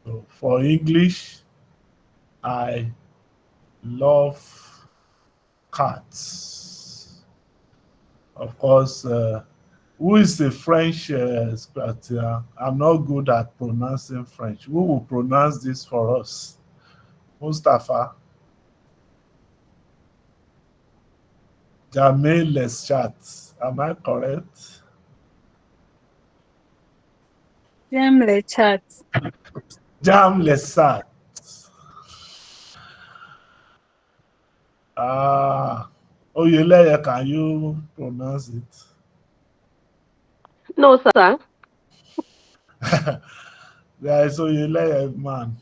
So for English, I love cats. Of course, who is the French expert here? I'm not good at pronouncing French. Who will pronounce this for us? Mustafa? Jamil Leschat. Am I correct? Jamle chat. Jam Lesat. Oyeleye, can you pronounce it? No, sir. There is Oyeleye, man.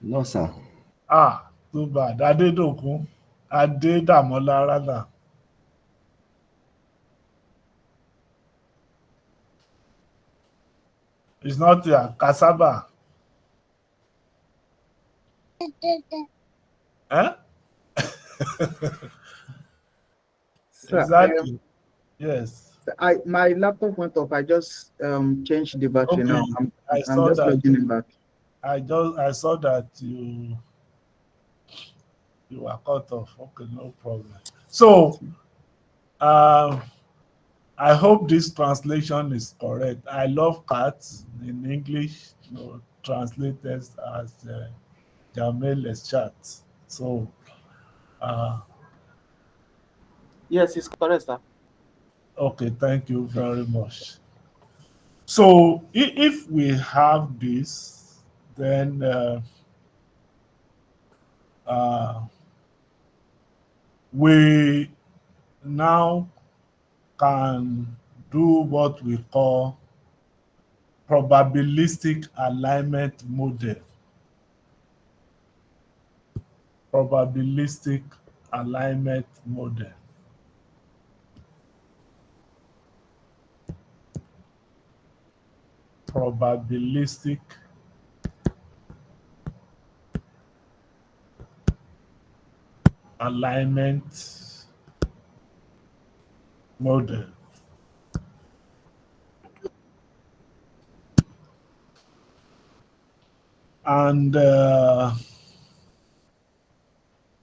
No, sir. Too bad. Adedokun. Adedamola, rather. It's not here. Cassava. Eh? Sir, Exactly. Yes. my laptop went off. I just changed the battery Okay. now. I I'm saw just that. plugging it back. I saw that you were cut off. Okay, no problem. So um I hope this translation is correct. I love cats in English, translated as Jamel chat. So Yes, it's correct, sir. okay, thank you very much. So if we have this, then uh, we now can do what we call probabilistic alignment model. Probabilistic alignment model. Probabilistic alignment model. And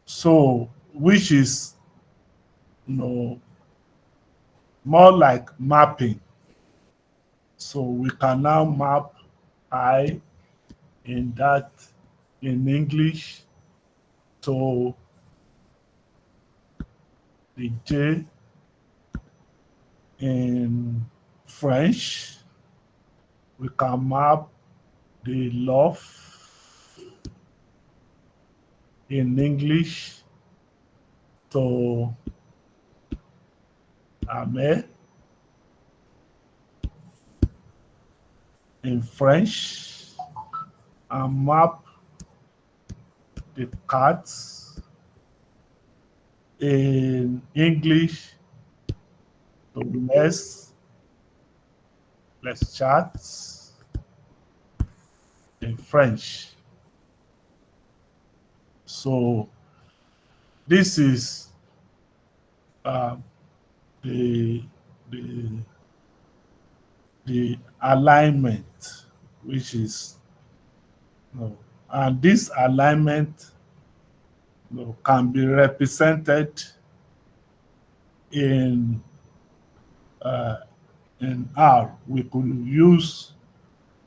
so, which is, more like mapping. So we can now map I in that in English to the J in French. We can map the love in English to Ame in French, and map the cats in English to let's chat in French. So this is uh, the the the alignment, which is And this alignment can be represented in R. We could use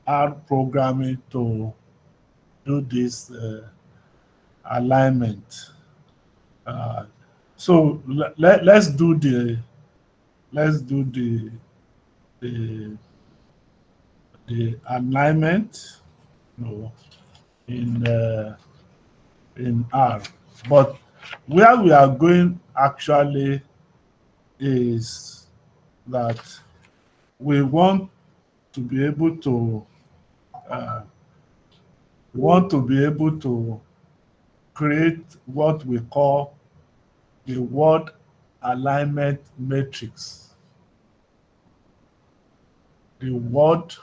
R programming to do this alignment. So let's do the alignment, in R. But where we are going actually is that we want to be able to create what we call the word alignment matrix. The word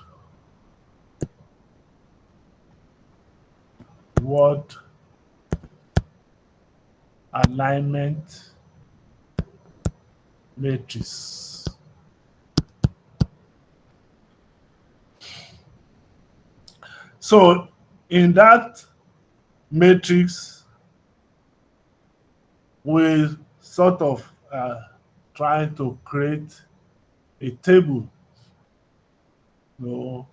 alignment matrix. So in that matrix, we sort of trying to create a table, more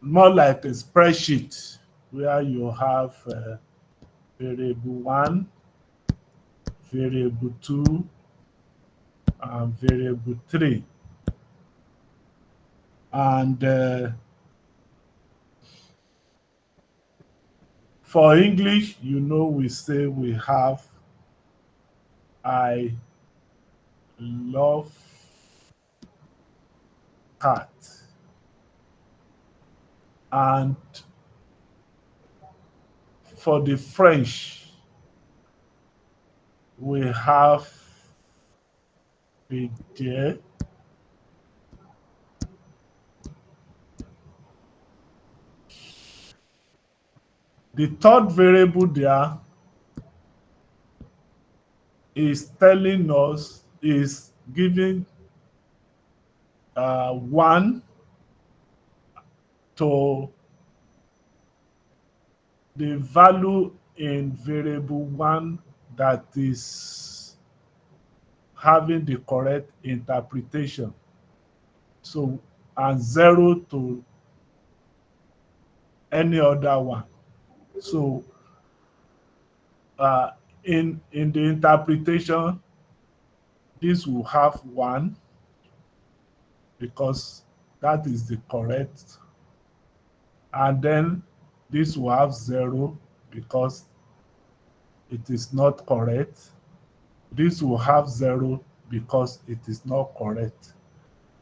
like a spreadsheet, where you have variable 1, variable 2, and variable 3. And for English, we say we have I love cat. And for the French, we have PGM. The third variable there is telling us, is giving 1 to the value in variable 1 that is having the correct interpretation. So, and 0 to any other one. So in the interpretation, this will have 1 because that is the correct, and then this will have 0 because it is not correct. This will have 0 because it is not correct.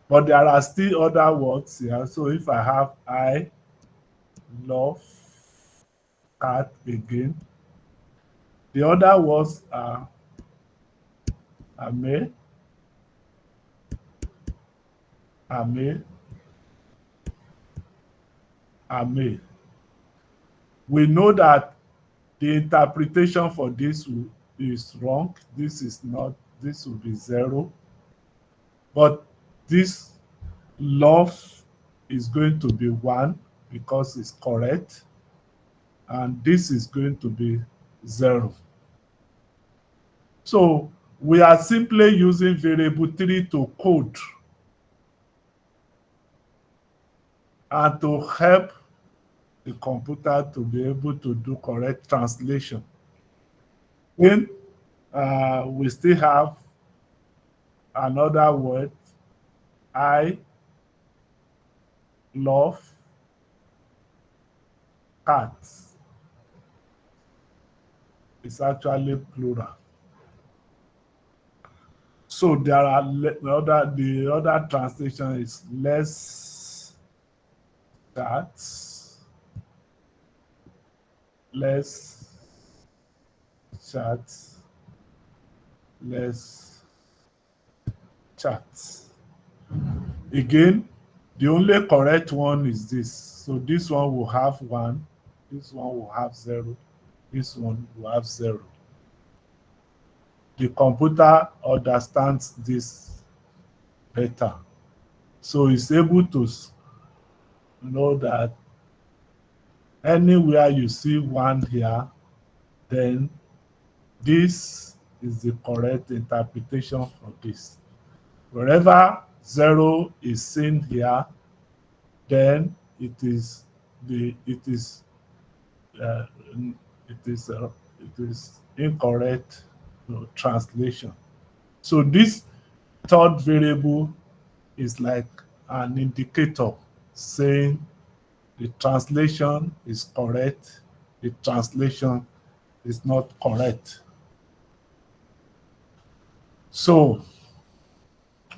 But there are still other words here. So if I have I love cat again, the other words are ame, we know that the interpretation for this is wrong. This is not, this will be 0. But this love is going to be 1 because it's correct. And this is going to be 0. So we are simply using variable 3 to code and to help the computer to be able to do correct translation. Then we still have another word, I love cats. It's actually plural. So there are the other translation is less chats, less chats, less chats. Again, the only correct one is this. So this one will have 1, this one will have 0, this one will have 0. The computer understands this better. So it's able to know that Anywhere you see 1 here, then this is the correct interpretation for this. Wherever 0 is seen here, then it is uh, it is incorrect translation. So this third variable is like an indicator saying the translation is correct, the translation is not correct. So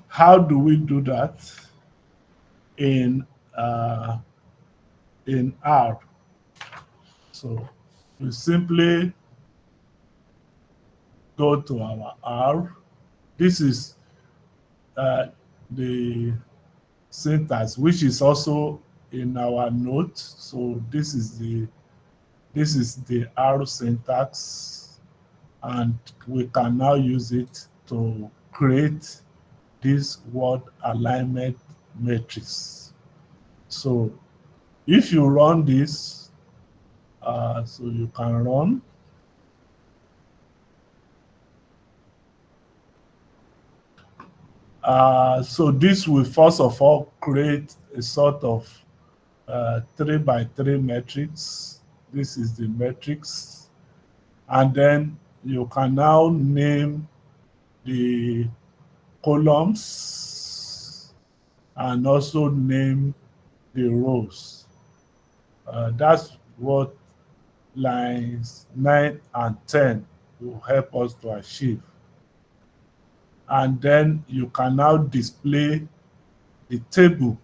how do we do that in R? So we simply go to our R. This is the syntax, which is also in our note. So this is the R syntax, and we can now use it to create this word alignment matrix. So if you run this, so you can run. So this will first of all create a sort of 3 by 3 matrix. This is the matrix. And then you can now name the columns and also name the rows. That's what lines 9 and 10 will help us to achieve. And then you can now display the table.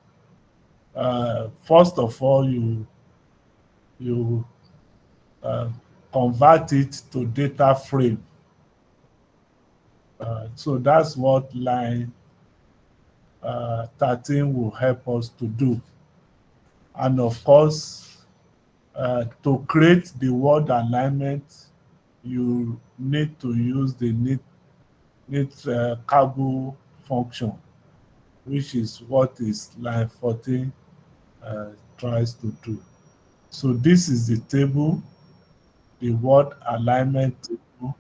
First of all, you convert it to data frame. So that's what line 13 will help us to do. And of course, to create the word alignment, you need to use the neat cable function, which is what is line 14 tries to do. So this is the table, the word alignment table.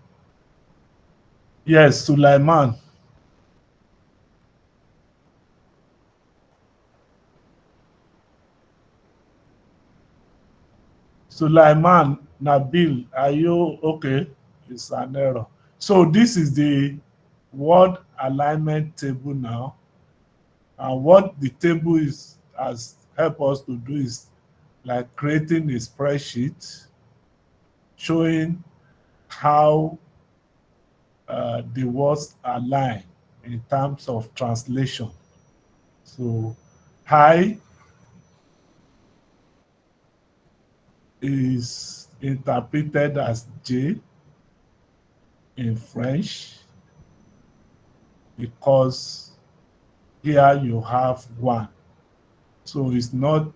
Yes, Sulaiman. Sulaiman, Nabil, are you okay? It's an error. So this is the word alignment table now. And what the table has helped us to do is like creating a spreadsheet showing how the words align in terms of translation. So high is interpreted as J in French because here you have 1. So it's not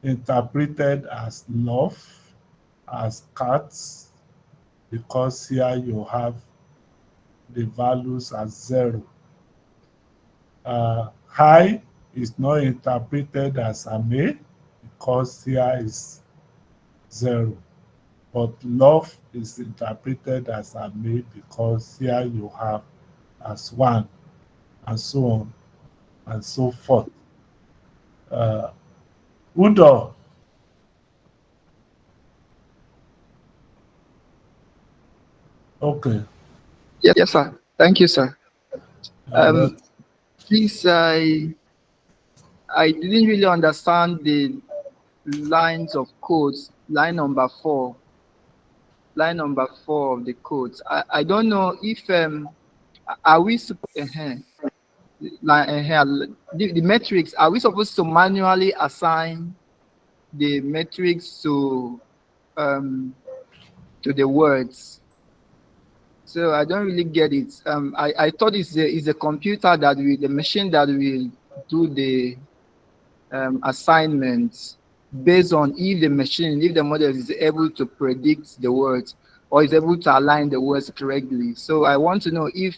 interpreted as love, as cats, because here you have the values as 0. High is not interpreted as Ame because here is 0. But love is interpreted as Ame because here you have as 1, and so on and so forth. Udo. Okay. Yes, sir. Thank you, sir. Please, I didn't really understand the lines of codes, line number 4 of the codes. I don't know if are we the metrics, are we supposed to manually assign the metrics to the words? So I don't really get it. I thought it's a computer that the machine that will do the assignments based on if the model is able to predict the words or is able to align the words correctly. So I want to know if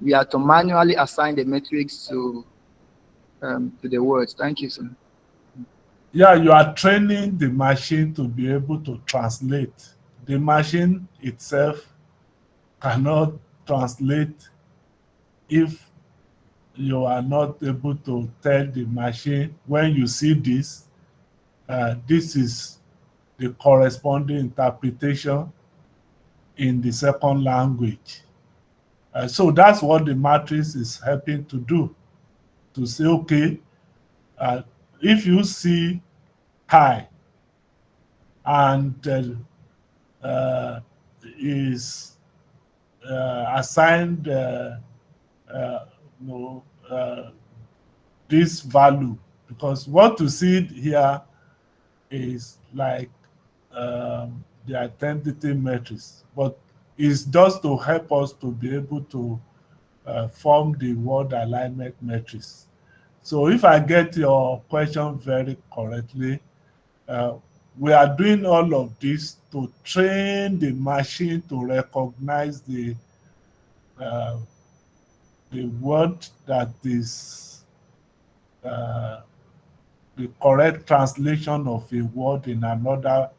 we are to manually assign the metrics to the words. Thank you, sir. Yeah, you are training the machine to be able to translate. The machine itself cannot translate if you are not able to tell the machine, when you see this, this is the corresponding interpretation in the second language. So that's what the matrix is helping to do, to say, okay, if you see high and is assigned uh, no, this value, because what you see here is like the identity matrix, but it's just to help us to be able to form the word alignment matrix. So if I get your question very correctly, uh, we are doing all of this to train the machine to recognize uh, the word that is uh, the correct translation of a word in another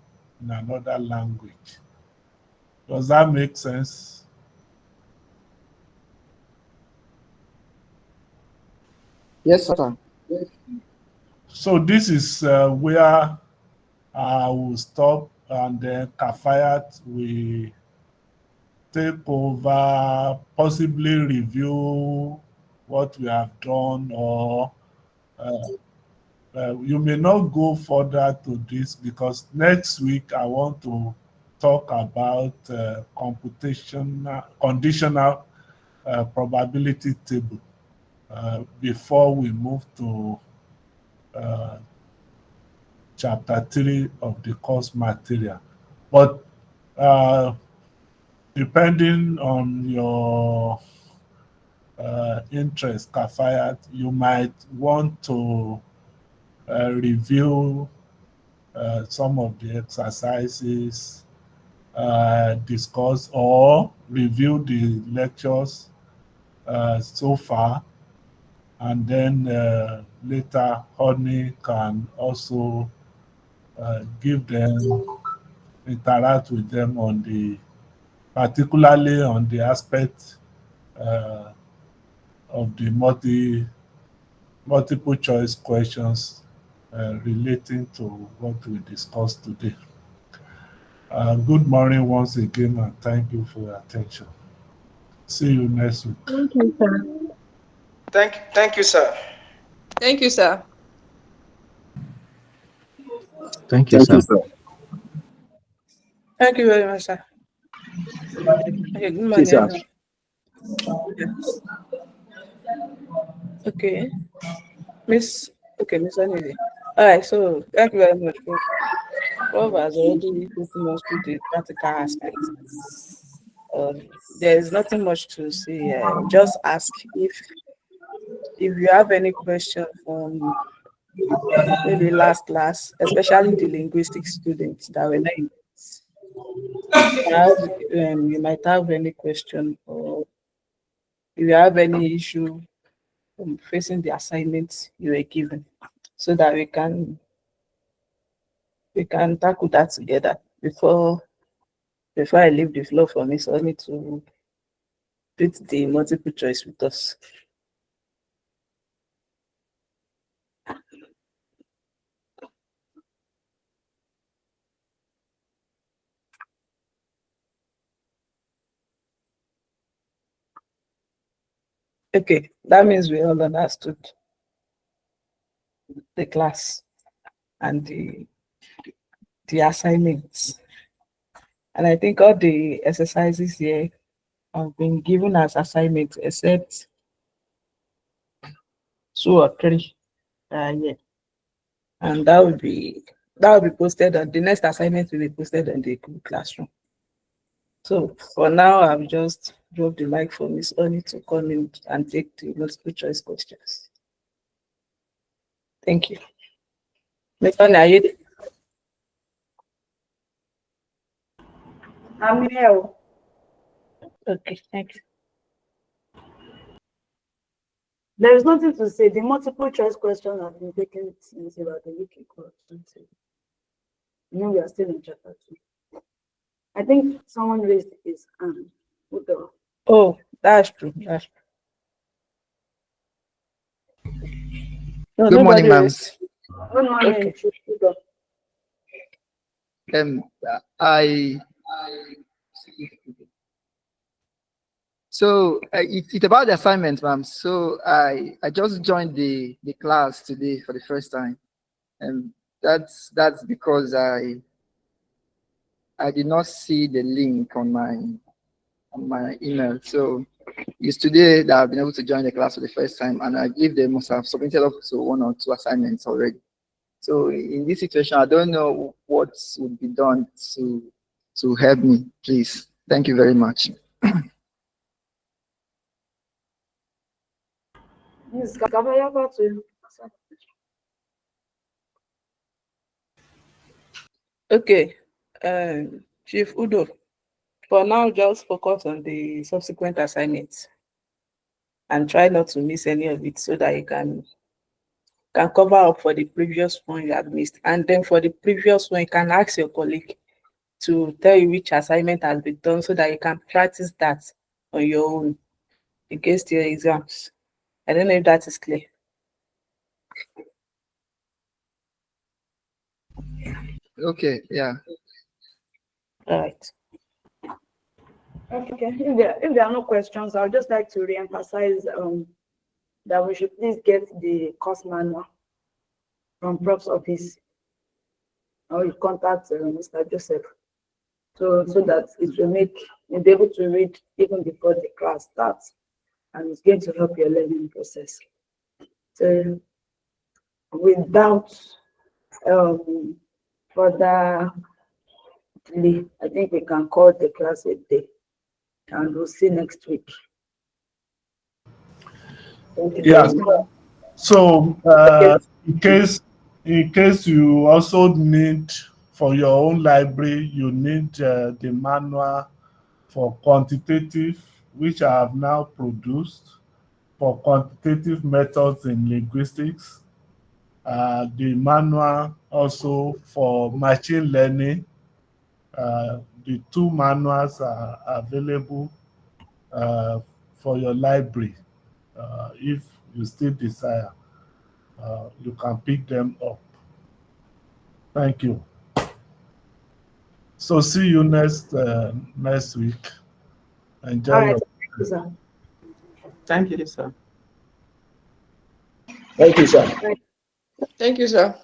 language. Does that make sense? Yes, sir. So this is where I will stop, and then Kafayat will take over, possibly review what we have done, or uh, you may not go further to this, because next week I want to talk about computational conditional probability table before we move to uh, chapter 3 of the course material. But depending on your interest, Kafayat, you might want to review some of the exercises, discuss or review the lectures so far, and then later Honey can also give them, interact with them on the, particularly on the aspect uh, of the multiple choice questions relating to what we discussed today. Good morning once again, and thank you for your attention. See you next week. Thank you, sir. Thank you, sir. Thank you, sir. Thank you, sir. Thank you very much, sir. Okay, good morning, everyone. Yes. Okay, Miss. Okay, Miss Anili. All right, so thank you very much. Prof has already taken us through the practical aspect. There is nothing much to say. Just ask if you have any question from maybe last class, especially the linguistic students that were not in class. You might have any question, or if you have any issue facing the assignments you were given, so that we can tackle that together before I leave the floor for Miss Oni to treat the multiple choice with us. Okay, that means we all understood the class and the assignments. And I think all the exercises here have been given as assignments, except 2 or 3. Yeah. And that will be posted on the next assignment, will be posted on the Google Classroom. So for now, I've just dropped the mic for Miss Oni to come in and take the multiple choice questions. Thank you. Miss Oni, are you there? I'm here. Okay, thank you. There is nothing to say. The multiple choice question has been taken since about the week ago. We are still in chapter 2. I think someone raised his hand. Oh, that's true. That's true. No, Good morning, nobody ma'am. raised. Good morning. Okay. I so it's about the assignment, ma'am. So I just joined the class today for the first time, and that's because I did not see the link on my email. So it's today that I've been able to join the class for the first time, and I believe they must have submitted up to 1 or 2 assignments already. So in this situation, I don't know what would be done to help me, please. Thank you very much. Ms. Kabayaba to Okay. Chief Udo, for now, just focus on the subsequent assignments and try not to miss any of it so that you can cover up for the previous one you have missed. And then for the previous one, you can ask your colleague to tell you which assignment has been done so that you can practice that on your own against your exams. I don't know if that is clear. Okay, yeah. All right. Okay. If there are no questions, I would just like to re-emphasize that we should please get the course manual from Prof's office, or you contact Mr. Joseph, so that it will make you'll be able to read even before the class starts, and it's going to help your learning process. So without further delay, I think we can call the class a day, and we'll see next week. Thank you. Yeah. So in case you also need for your own library, you need the manual for quantitative, which I have now produced for quantitative methods in linguistics. The manual also for machine learning. The 2 manuals are available for your library. If you still desire, you can pick them up. Thank you. So see you next week. Enjoy All right. your. Thank you, sir. Thank you, sir. Thank you, sir. Thank you, sir.